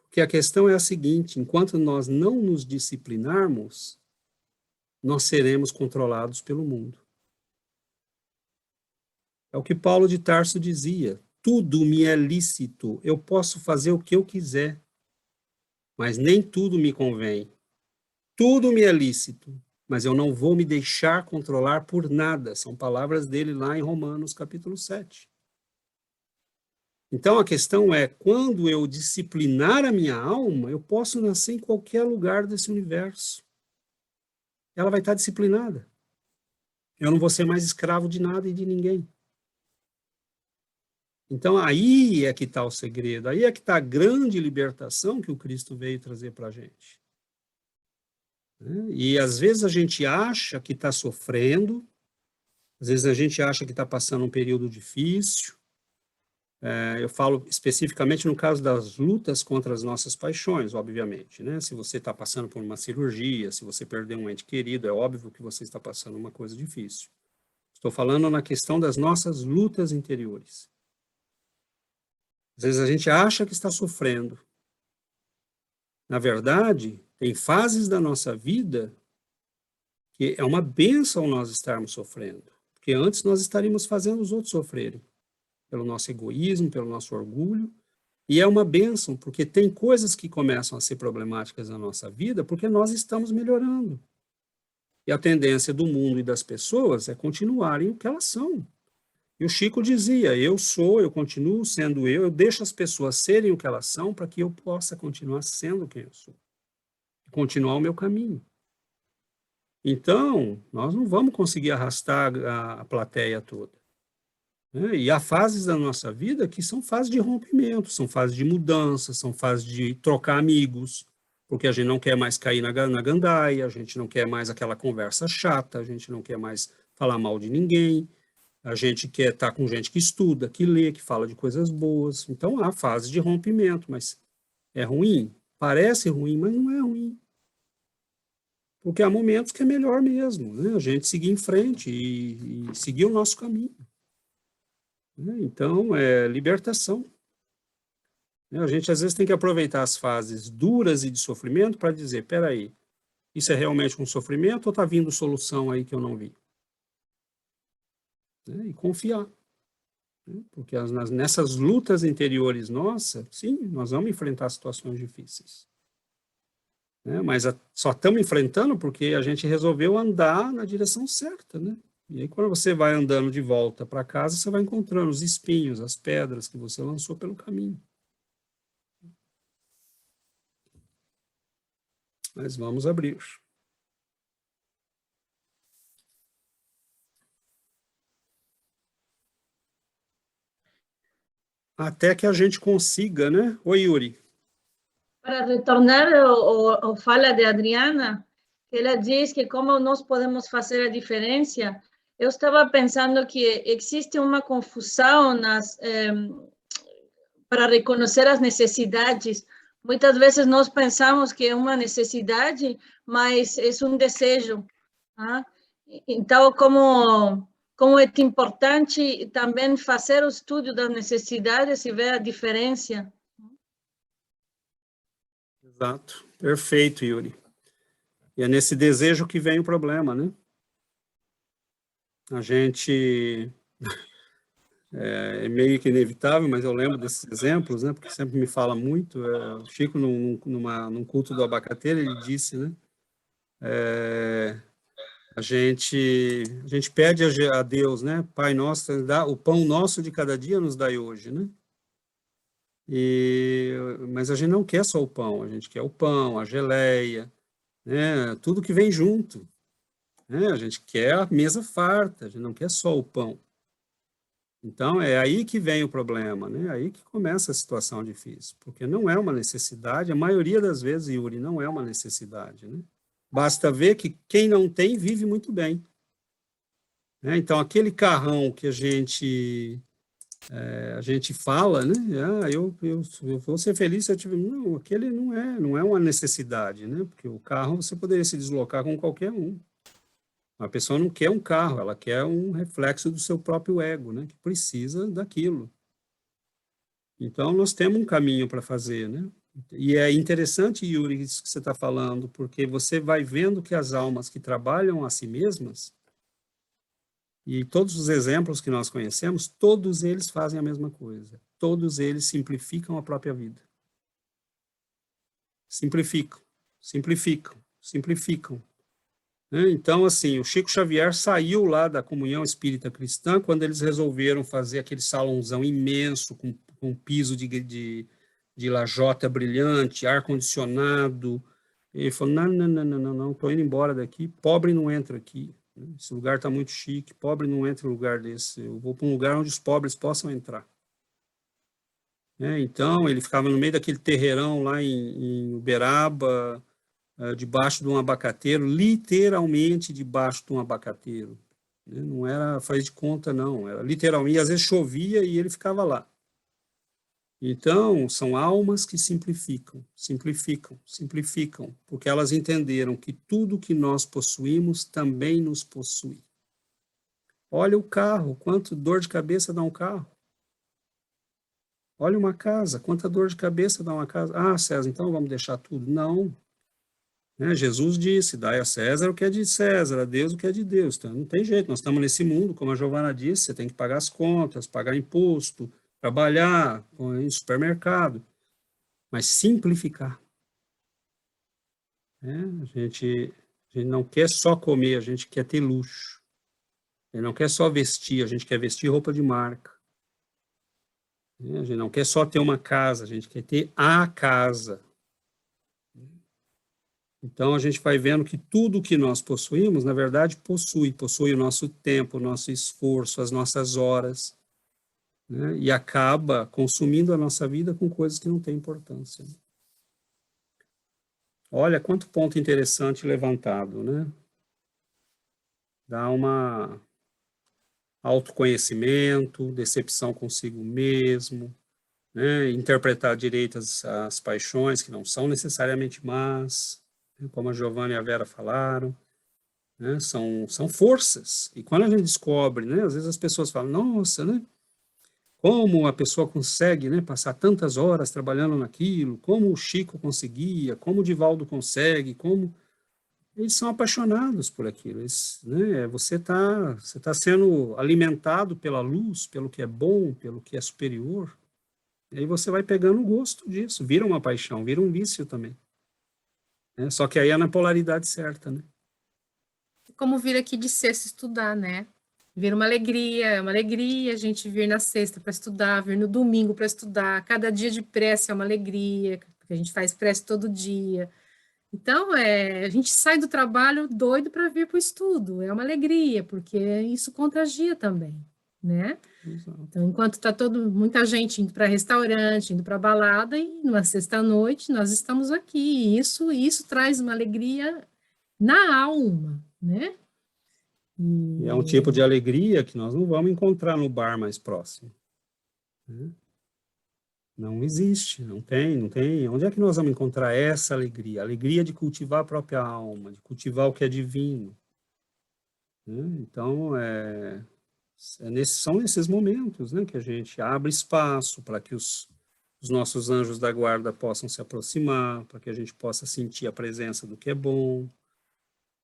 Porque a questão é a seguinte: enquanto nós não nos disciplinarmos, nós seremos controlados pelo mundo. É o que Paulo de Tarso dizia: tudo me é lícito, eu posso fazer o que eu quiser, mas nem tudo me convém. Tudo me é lícito, mas eu não vou me deixar controlar por nada. São palavras dele lá em Romanos, capítulo 7. Então, a questão é, quando eu disciplinar a minha alma, eu posso nascer em qualquer lugar desse universo. Ela vai estar disciplinada. Eu não vou ser mais escravo de nada e de ninguém. Então, aí é que está o segredo, aí é que está a grande libertação que o Cristo veio trazer para a gente. E, às vezes, a gente acha que está sofrendo, às vezes a gente acha que está passando um período difícil, Eu falo especificamente no caso das lutas contra as nossas paixões, obviamente, né? Se você está passando por uma cirurgia, se você perdeu um ente querido, é óbvio que você está passando uma coisa difícil. Estou falando na questão das nossas lutas interiores. Às vezes a gente acha que está sofrendo. Na verdade, tem fases da nossa vida que é uma bênção nós estarmos sofrendo, porque antes nós estaríamos fazendo os outros sofrerem, pelo nosso egoísmo, pelo nosso orgulho, e é uma bênção, porque tem coisas que começam a ser problemáticas na nossa vida, porque nós estamos melhorando. E a tendência do mundo e das pessoas é continuarem o que elas são. E o Chico dizia, eu continuo sendo eu deixo as pessoas serem o que elas são para que eu possa continuar sendo quem eu sou. Continuar o meu caminho. Então, nós não vamos conseguir arrastar a plateia toda. Né? E há fases da nossa vida que são fases de rompimento, são fases de mudança, são fases de trocar amigos, porque a gente não quer mais cair na gandaia, a gente não quer mais aquela conversa chata, a gente não quer mais falar mal de ninguém, a gente quer estar com gente que estuda, que lê, que fala de coisas boas. Então, há fases de rompimento, mas é ruim? Parece ruim, mas não é ruim. Porque há momentos que é melhor mesmo, né? A gente seguir em frente e seguir o nosso caminho. Né? Então, é libertação. A gente, às vezes, tem que aproveitar as fases duras e de sofrimento para dizer, peraí, isso é realmente um sofrimento ou está vindo solução aí que eu não vi? Né? E confiar. Né? Porque nessas lutas interiores nossas, sim, nós vamos enfrentar situações difíceis. Né? Mas só estamos enfrentando porque a gente resolveu andar na direção certa, né? E aí, quando você vai andando de volta para casa, você vai encontrando os espinhos, as pedras que você lançou pelo caminho. Mas vamos abrir. Até que a gente consiga, né? Oi, Yuri. Para retornar ao fala de Adriana, ela diz que como nós podemos fazer a diferença, eu estava pensando que existe uma confusão para reconhecer as necessidades. Muitas vezes nós pensamos que é uma necessidade, mas é um desejo. Tá? Então, como é importante também fazer o estudo das necessidades e ver a diferença. Exato, perfeito, Yuri. E é nesse desejo que vem o problema, né? A gente... É meio que inevitável, mas eu lembro desses exemplos, né? Porque sempre me fala muito. O Chico, num culto do abacateiro, ele disse, né? A gente pede a Deus, né? Pai nosso, o pão nosso de cada dia nos dai hoje, né? Mas a gente não quer só o pão, a gente quer o pão, a geleia, né? Tudo que vem junto. Né? A gente quer a mesa farta, a gente não quer só o pão. Então, é aí que vem o problema, né? É aí que começa a situação difícil, porque não é uma necessidade, a maioria das vezes, Yuri, não é uma necessidade, né? Basta ver que quem não tem vive muito bem. Né? Então, aquele carrão que a gente fala, né? Eu vou ser feliz se eu tiver... Não, aquele não é uma necessidade, né? Porque o carro você poderia se deslocar com qualquer um. A pessoa não quer um carro, ela quer um reflexo do seu próprio ego, né? Que precisa daquilo. Então, nós temos um caminho para fazer, né? E é interessante, Yuri, isso que você está falando, porque você vai vendo que as almas que trabalham a si mesmas, e todos os exemplos que nós conhecemos, todos eles fazem a mesma coisa. Todos eles simplificam a própria vida. Simplificam, simplificam, simplificam. Então, assim, o Chico Xavier saiu lá da Comunhão Espírita Cristã quando eles resolveram fazer aquele salãozão imenso, com piso de lajota brilhante, ar-condicionado. Ele falou, não, estou indo embora daqui, pobre não entra aqui. Esse lugar está muito chique, pobre não entra em lugar desse. Eu vou para um lugar onde os pobres possam entrar. Então, ele ficava no meio daquele terreirão lá em Uberaba, debaixo de um abacateiro, literalmente debaixo de um abacateiro. Não era faz de conta, não. Era literalmente, às vezes chovia e ele ficava lá. Então, são almas que simplificam, simplificam, simplificam, porque elas entenderam que tudo que nós possuímos também nos possui. Olha o carro, quanto dor de cabeça dá um carro. Olha uma casa, quanta dor de cabeça dá uma casa. Ah, César, então vamos deixar tudo. Não. Né? Jesus disse, dai a César o que é de César, a Deus o que é de Deus. Então, não tem jeito, nós estamos nesse mundo, como a Giovana disse, você tem que pagar as contas, pagar imposto, trabalhar em supermercado, mas simplificar. Né? A gente não quer só comer, a gente quer ter luxo. A gente não quer só vestir, a gente quer vestir roupa de marca. Né? A gente não quer só ter uma casa, a gente quer ter a casa. Então, a gente vai vendo que tudo que nós possuímos, na verdade, possui o nosso tempo, o nosso esforço, as nossas horas, né? E acaba consumindo a nossa vida com coisas que não têm importância. Olha quanto ponto interessante levantado, né? Dá uma autoconhecimento, decepção consigo mesmo, né? Interpretar direito as paixões, que não são necessariamente más, né? Como a Giovana e a Vera falaram, né? São forças. E quando a gente descobre, né? Às vezes as pessoas falam, nossa, né? Como a pessoa consegue, né, passar tantas horas trabalhando naquilo, como o Chico conseguia, como o Divaldo consegue, como... Eles são apaixonados por aquilo. Eles, né, você tá sendo alimentado pela luz, pelo que é bom, pelo que é superior. E aí você vai pegando o gosto disso, vira uma paixão, vira um vício também. Né? Só que aí é na polaridade certa, né? Como vir aqui de sexta estudar, né? Vir é uma alegria a gente vir na sexta para estudar, vir no domingo para estudar. Cada dia de prece é uma alegria, porque a gente faz prece todo dia. Então, a gente sai do trabalho doido para vir para o estudo. É uma alegria, porque isso contagia também, né? Exato. Então, enquanto está muita gente indo para restaurante, indo para balada, e numa sexta-noite nós estamos aqui. E isso traz uma alegria na alma, né? E é um tipo de alegria que nós não vamos encontrar no bar mais próximo. Né? Não existe, não tem. Onde é que nós vamos encontrar essa alegria? A alegria de cultivar a própria alma, de cultivar o que é divino. Né? Então, são nesses momentos, né, que a gente abre espaço para que os nossos anjos da guarda possam se aproximar, para que a gente possa sentir a presença do que é bom,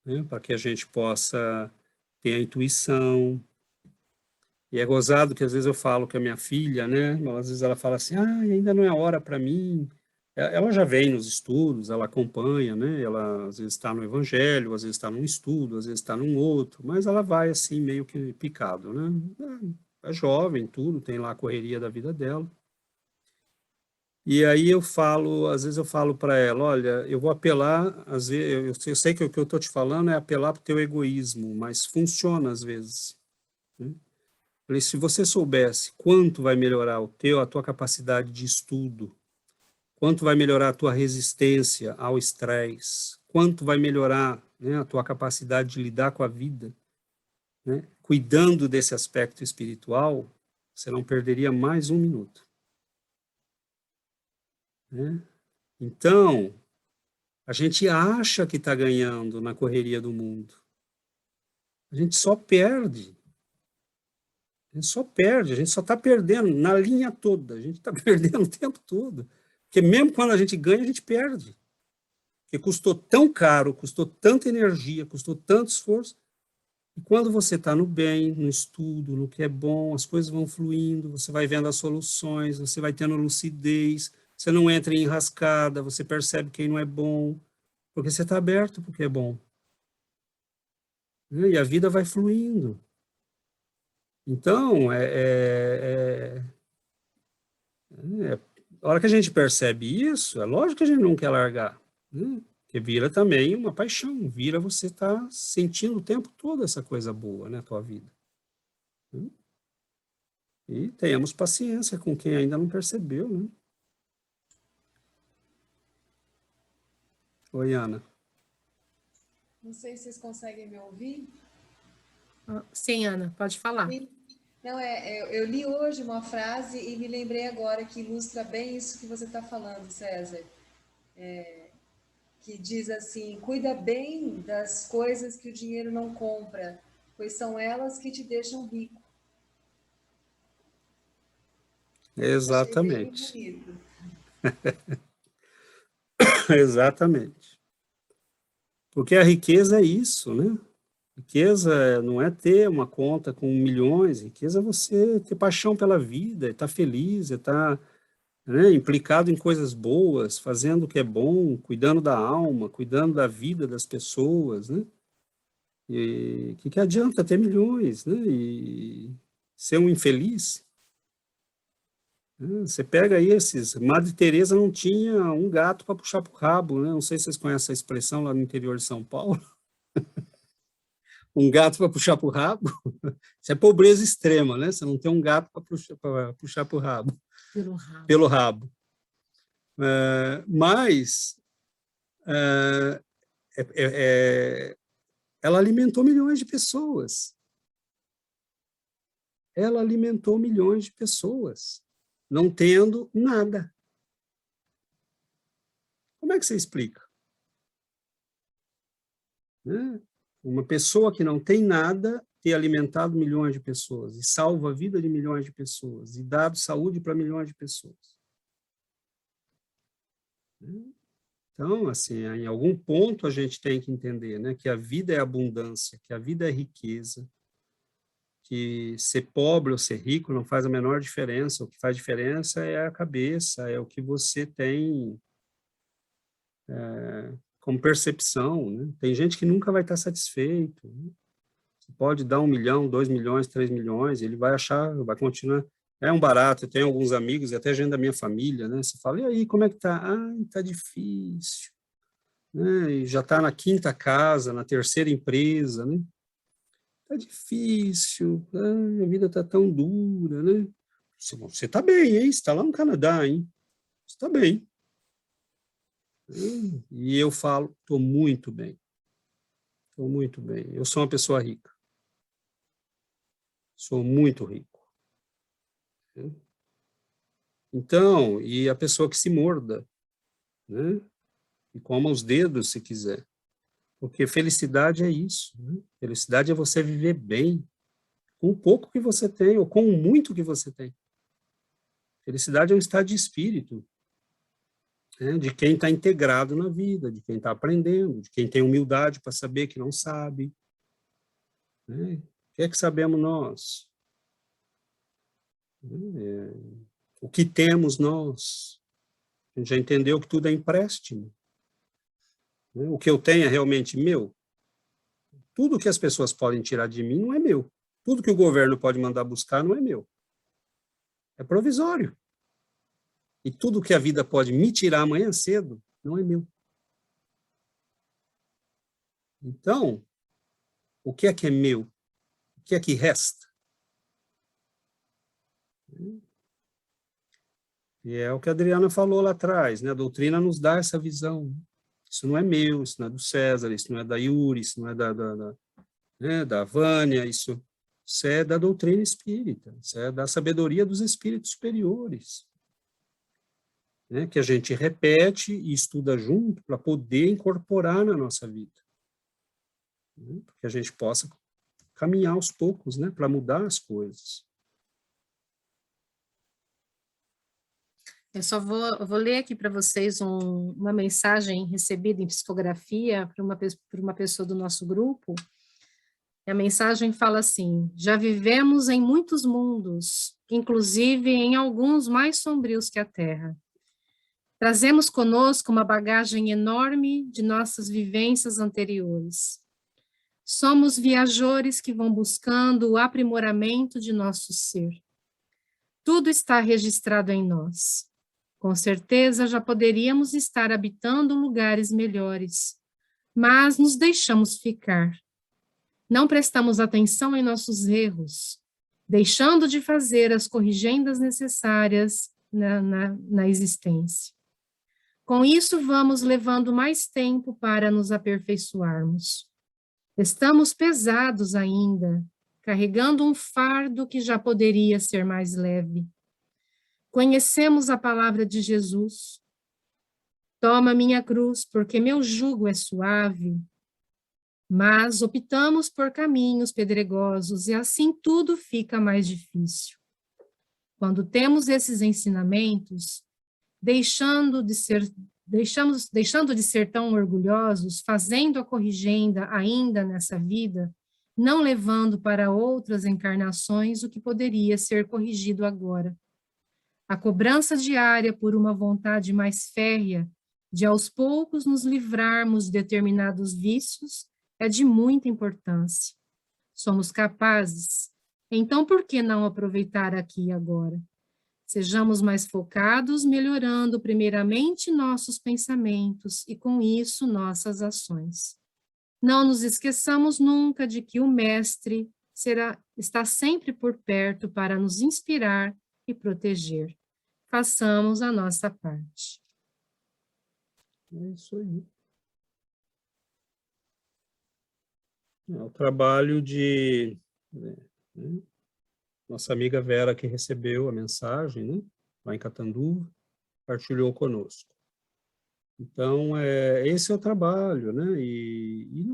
né, para que a gente possa ter a intuição. E é gozado que às vezes eu falo com a minha filha, né? Às vezes ela fala assim, ainda não é hora para mim. Ela já vem nos estudos, ela acompanha, né? Ela às vezes está no evangelho, às vezes está num estudo, às vezes está num outro, mas ela vai assim meio que picado, né? É jovem, tudo, tem lá a correria da vida dela. E aí às vezes eu falo para ela, olha, eu vou apelar, às vezes, eu sei que o que eu estou te falando é apelar para o teu egoísmo, mas funciona às vezes, né? Falei, se você soubesse quanto vai melhorar a tua capacidade de estudo, quanto vai melhorar a tua resistência ao estresse, quanto vai melhorar, né, a tua capacidade de lidar com a vida, né, cuidando desse aspecto espiritual, você não perderia mais um minuto. Né? Então, a gente acha que está ganhando na correria do mundo. A gente só perde. A gente só perde, a gente só está perdendo na linha toda, a gente está perdendo o tempo todo. Porque mesmo quando a gente ganha, a gente perde. Porque custou tão caro, custou tanta energia, custou tanto esforço. E quando você está no bem, no estudo, no que é bom, as coisas vão fluindo, você vai vendo as soluções, você vai tendo lucidez, você não entra em enrascada, você percebe quem não é bom, porque você está aberto porque é bom. E a vida vai fluindo. Então, a hora que a gente percebe isso, é lógico que a gente não quer largar, né? Porque vira também uma paixão, vira você estar sentindo o tempo todo essa coisa boa na tua vida. Né? E tenhamos paciência com quem ainda não percebeu, né? Oi, Ana. Não sei se vocês conseguem me ouvir. Sim, Ana, pode falar. Não, eu li hoje uma frase e me lembrei agora que ilustra bem isso que você está falando, César. Que diz assim: cuida bem das coisas que o dinheiro não compra, pois são elas que te deixam rico. Exatamente. Achei bem bonito. Exatamente. Porque a riqueza é isso, né? Riqueza não é ter uma conta com milhões, riqueza é você ter paixão pela vida, estar feliz, estar, né, implicado em coisas boas, fazendo o que é bom, cuidando da alma, cuidando da vida das pessoas, né? E o que adianta ter milhões, né? E ser um infeliz? Né? Você pega aí esses... Madre Teresa não tinha um gato para puxar para o rabo, né? Não sei se vocês conhecem essa expressão lá no interior de São Paulo. Um gato para puxar para o rabo, isso é pobreza extrema, né? Você não tem um gato para puxar para o rabo. Pelo rabo. Mas ela alimentou milhões de pessoas. Ela alimentou milhões de pessoas, não tendo nada. Como é que você explica? Né? Uma pessoa que não tem nada ter alimentado milhões de pessoas e salva a vida de milhões de pessoas e dado saúde para milhões de pessoas. Então, assim, em algum ponto a gente tem que entender, né, que a vida é abundância, que a vida é riqueza, que ser pobre ou ser rico não faz a menor diferença. O que faz diferença é a cabeça, é o que você tem como percepção, né? Tem gente que nunca vai estar satisfeito, né? Você pode dar 1 milhão, 2 milhões, 3 milhões, ele vai achar, vai continuar. É um barato. Eu tenho alguns amigos, e até gente da minha família, né? Você fala, e aí, como é que tá? Ah, tá difícil, né? E já está na 5ª casa, na 3ª empresa, né? Tá difícil, a vida tá tão dura, né? Você tá bem, hein? Você tá lá no Canadá, hein? Você tá bem. E eu falo, tô muito bem. Tô muito bem. Eu sou uma pessoa rica. Sou muito rico. Então, e a pessoa que se morda, né? E coma os dedos, se quiser. Porque felicidade é isso, né? Felicidade é você viver bem com o pouco que você tem ou com o muito que você tem. Felicidade é um estado de espírito, né? De quem está integrado na vida, de quem está aprendendo, de quem tem humildade para saber que não sabe. Né? O que é que sabemos nós? O que temos nós? A gente já entendeu que tudo é empréstimo. Né? O que eu tenho é realmente meu. Tudo que as pessoas podem tirar de mim não é meu. Tudo que o governo pode mandar buscar não é meu. É provisório. E tudo que a vida pode me tirar amanhã cedo não é meu. Então, o que é meu? O que é que resta? E é o que a Adriana falou lá atrás, né? A doutrina nos dá essa visão. Isso não é meu, isso não é do César, isso não é da Yuri, isso não é da Vânia, isso é da doutrina espírita, isso é da sabedoria dos espíritos superiores, né? Que a gente repete e estuda junto para poder incorporar na nossa vida. Né? Para que a gente possa caminhar aos poucos, né? Para mudar as coisas. Eu só vou ler aqui para vocês uma mensagem recebida em psicografia por uma pessoa do nosso grupo. E a mensagem fala assim: já vivemos em muitos mundos, inclusive em alguns mais sombrios que a Terra. Trazemos conosco uma bagagem enorme de nossas vivências anteriores. Somos viajores que vão buscando o aprimoramento de nosso ser. Tudo está registrado em nós. Com certeza já poderíamos estar habitando lugares melhores, mas nos deixamos ficar. Não prestamos atenção em nossos erros, deixando de fazer as corrigendas necessárias na existência. Com isso, vamos levando mais tempo para nos aperfeiçoarmos. Estamos pesados ainda, carregando um fardo que já poderia ser mais leve. Conhecemos a palavra de Jesus. Toma minha cruz, porque meu jugo é suave. Mas optamos por caminhos pedregosos e assim tudo fica mais difícil. Quando temos esses ensinamentos, deixando de ser tão orgulhosos, fazendo a corrigenda ainda nessa vida, não levando para outras encarnações o que poderia ser corrigido agora. A cobrança diária por uma vontade mais férrea de aos poucos nos livrarmos de determinados vícios é de muita importância. Somos capazes, então por que não aproveitar aqui e agora? Sejamos mais focados, melhorando primeiramente nossos pensamentos e com isso nossas ações. Não nos esqueçamos nunca de que o Mestre está sempre por perto para nos inspirar e proteger. Façamos a nossa parte. É isso aí. É o trabalho de... nossa amiga Vera, que recebeu a mensagem, né, lá em Catanduva, partilhou conosco. Então, esse é o trabalho, né, e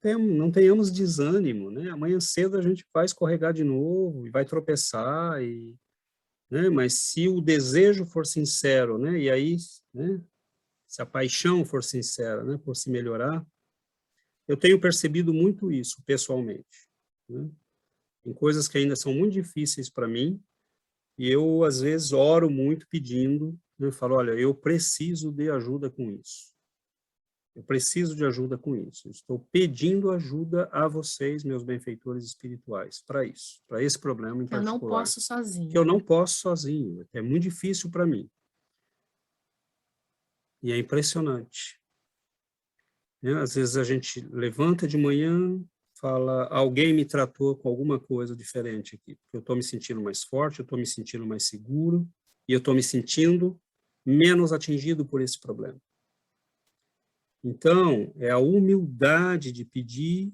não tenhamos desânimo, né, amanhã cedo a gente vai escorregar de novo, e vai tropeçar, né, mas se o desejo for sincero, né, e aí, né, se a paixão for sincera, né, por se melhorar, eu tenho percebido muito isso, pessoalmente, né? Tem coisas que ainda são muito difíceis para mim, e eu, às vezes, oro muito pedindo, né? Falo, olha, eu preciso de ajuda com isso. Eu preciso de ajuda com isso. Eu estou pedindo ajuda a vocês, meus benfeitores espirituais, para isso, para esse problema em particular. Eu não posso sozinho. Que eu não posso sozinho, é muito difícil para mim. E é impressionante. Né? Às vezes a gente levanta de manhã, fala, alguém me tratou com alguma coisa diferente aqui, porque eu estou me sentindo mais forte, eu estou me sentindo mais seguro, e eu estou me sentindo menos atingido por esse problema. Então, é a humildade de pedir,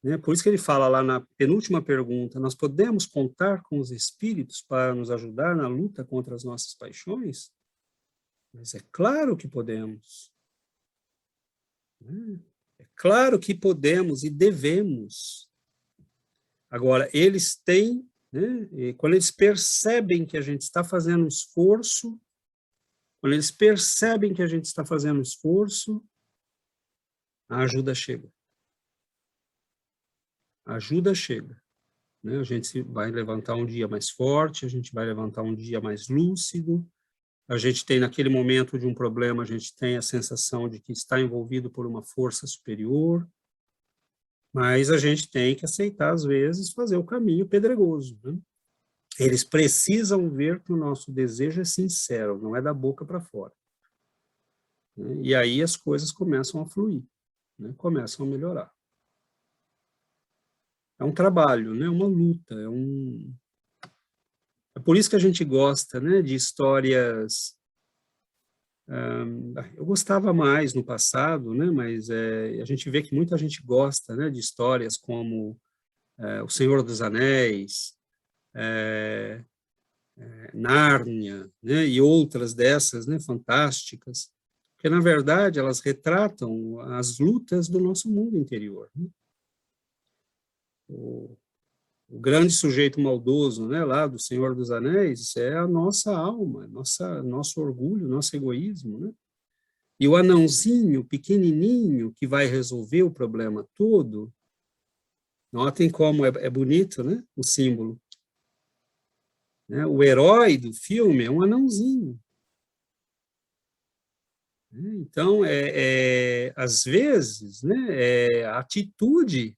né? Por isso que ele fala lá na penúltima pergunta, nós podemos contar com os espíritos para nos ajudar na luta contra as nossas paixões? Mas é claro que podemos. É claro que podemos e devemos. Agora, eles têm, né, quando eles percebem que a gente está fazendo um esforço, quando eles percebem que a gente está fazendo um esforço, a ajuda chega. A ajuda chega. Né? A gente vai levantar um dia mais forte, a gente vai levantar um dia mais lúcido, a gente tem, naquele momento de um problema, a gente tem a sensação de que está envolvido por uma força superior, mas a gente tem que aceitar, às vezes, fazer o caminho pedregoso. Né? Eles precisam ver que o nosso desejo é sincero, não é da boca para fora. Né? E aí as coisas começam a fluir, né? Começam a melhorar. É um trabalho, né? Uma luta, É por isso que a gente gosta, né, de histórias... eu gostava mais no passado, né, mas a gente vê que muita gente gosta, né, de histórias como O Senhor dos Anéis, Nárnia, né, e outras dessas, né, fantásticas, porque, na verdade, elas retratam as lutas do nosso mundo interior. Né? O grande sujeito maldoso, né, lá do Senhor dos Anéis, é a nossa alma, nosso orgulho, nosso egoísmo, né? E o anãozinho pequenininho que vai resolver o problema todo, notem como é bonito, né, o símbolo. Né? O herói do filme é um anãozinho. Então, às vezes, né, a atitude,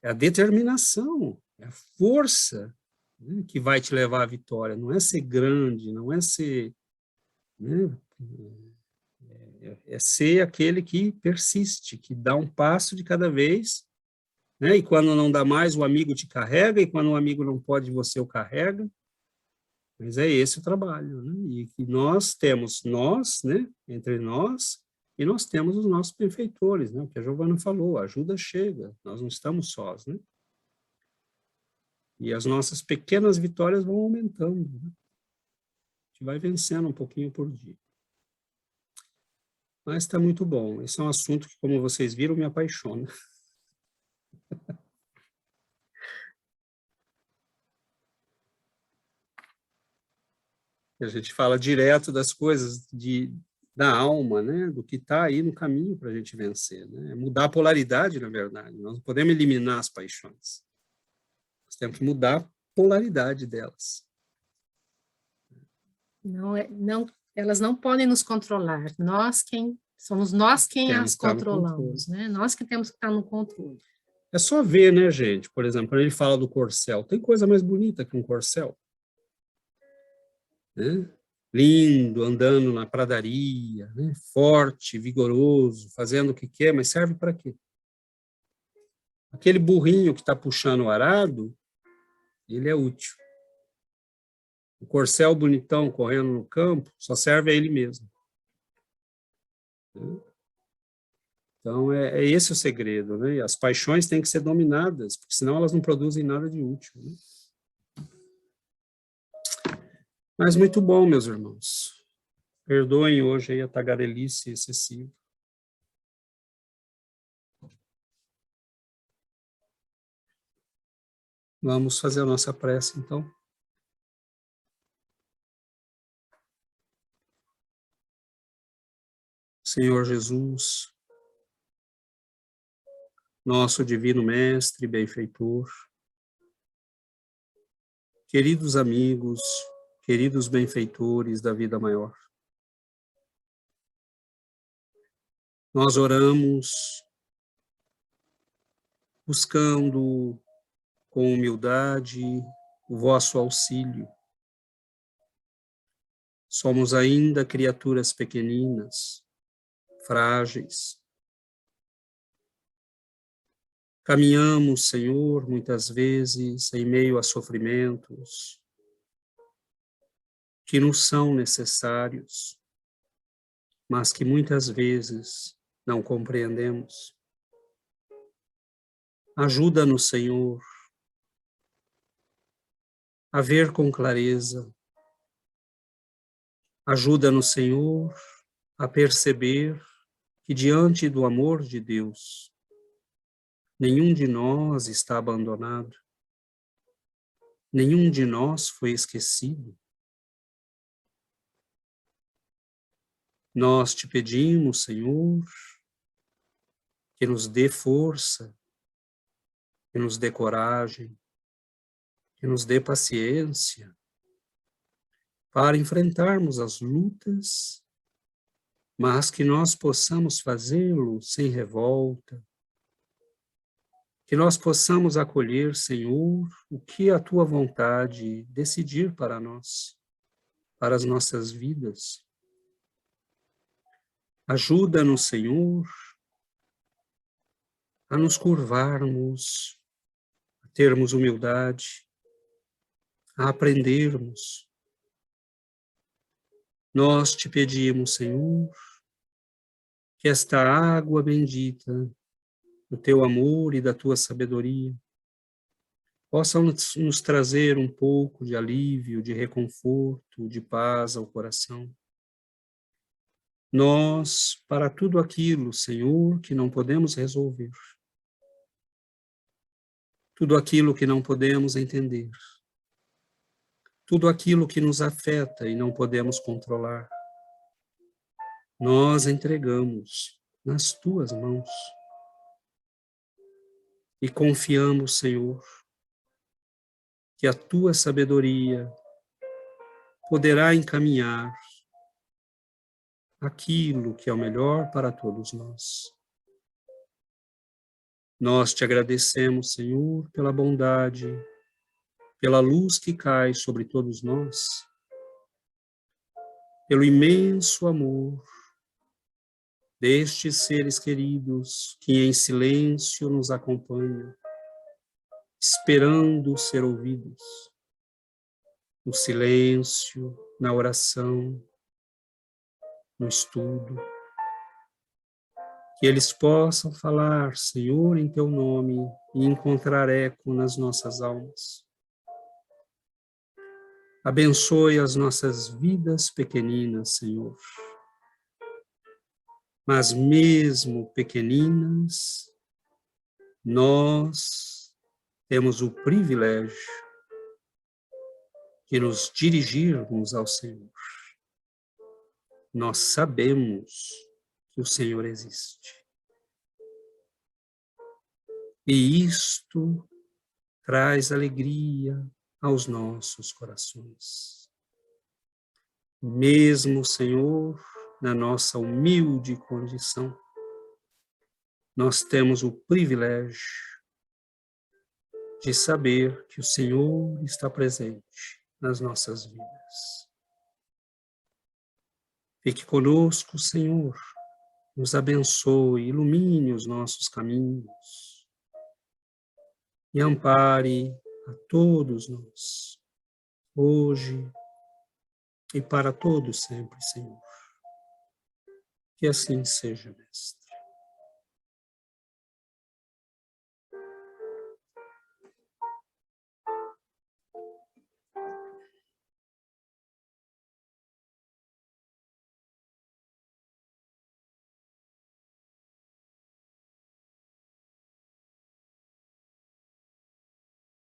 é a determinação, é a força, né, que vai te levar à vitória. Não é ser grande, não é ser... Né, é ser aquele que persiste, que dá um passo de cada vez, né, e quando não dá mais, o amigo te carrega, e quando o amigo não pode, você o carrega. Mas é esse o trabalho, né, e que nós temos né, entre nós, e nós temos os nossos benfeitores, né, o que a Giovana falou, a ajuda chega, nós não estamos sós, né. E as nossas pequenas vitórias vão aumentando, né? A gente vai vencendo um pouquinho por dia. Mas está muito bom. Esse é um assunto que, como vocês viram, me apaixona. A gente fala direto das coisas da alma, né? Do que está aí no caminho para a gente vencer, né? É mudar a polaridade, na verdade. Nós não podemos eliminar as paixões. Nós temos que mudar a polaridade delas. Não, elas não podem nos controlar. Somos nós quem as controlamos, né? Nós que temos que estar no controle. É só ver, né, gente? Por exemplo, quando ele fala do corcel, tem coisa mais bonita que um corcel? Né? Lindo, andando na pradaria, né? Forte, vigoroso, fazendo o que quer, mas serve para quê? Aquele burrinho que está puxando o arado, ele é útil. O corcel bonitão correndo no campo só serve a ele mesmo. Né? Então, é esse o segredo, né? E as paixões têm que ser dominadas, porque senão elas não produzem nada de útil, né? Mas muito bom, meus irmãos. Perdoem hoje aí a tagarelice excessiva. Vamos fazer a nossa prece, então. Senhor Jesus, nosso divino mestre, benfeitor, queridos amigos, queridos benfeitores da vida maior, nós oramos buscando com humildade o vosso auxílio. Somos ainda criaturas pequeninas, frágeis. Caminhamos, Senhor, muitas vezes em meio a sofrimentos que nos são necessários, mas que muitas vezes não compreendemos. Ajuda-nos, Senhor, a ver com clareza. Ajuda-nos, Senhor, a perceber que diante do amor de Deus, nenhum de nós está abandonado, nenhum de nós foi esquecido. Nós te pedimos, Senhor, que nos dê força, que nos dê coragem, que nos dê paciência para enfrentarmos as lutas, mas que nós possamos fazê-lo sem revolta, que nós possamos acolher, Senhor, o que a tua vontade decidir para nós, para as nossas vidas. Ajuda-nos, Senhor, a nos curvarmos, a termos humildade, a aprendermos. Nós te pedimos, Senhor, que esta água bendita do teu amor e da tua sabedoria possa nos trazer um pouco de alívio, de reconforto, de paz ao coração. Nós, para tudo aquilo, Senhor, que não podemos resolver, tudo aquilo que não podemos entender, tudo aquilo que nos afeta e não podemos controlar, nós entregamos nas tuas mãos e confiamos, Senhor, que a tua sabedoria poderá encaminhar aquilo que é o melhor para todos nós. Nós te agradecemos, Senhor, pela bondade, pela luz que cai sobre todos nós, pelo imenso amor destes seres queridos que em silêncio nos acompanham, esperando ser ouvidos, no silêncio, na oração, no estudo, que eles possam falar, Senhor, em teu nome e encontrar eco nas nossas almas. Abençoe as nossas vidas pequeninas, Senhor. Mas mesmo pequeninas, nós temos o privilégio de nos dirigirmos ao Senhor. Nós sabemos que o Senhor existe. E isto traz alegria aos nossos corações. Mesmo, Senhor, na nossa humilde condição, nós temos o privilégio de saber que o Senhor está presente nas nossas vidas. Fique conosco, Senhor, nos abençoe, ilumine os nossos caminhos e ampare a todos nós, hoje e para todos sempre, Senhor. Que assim seja, Mestre.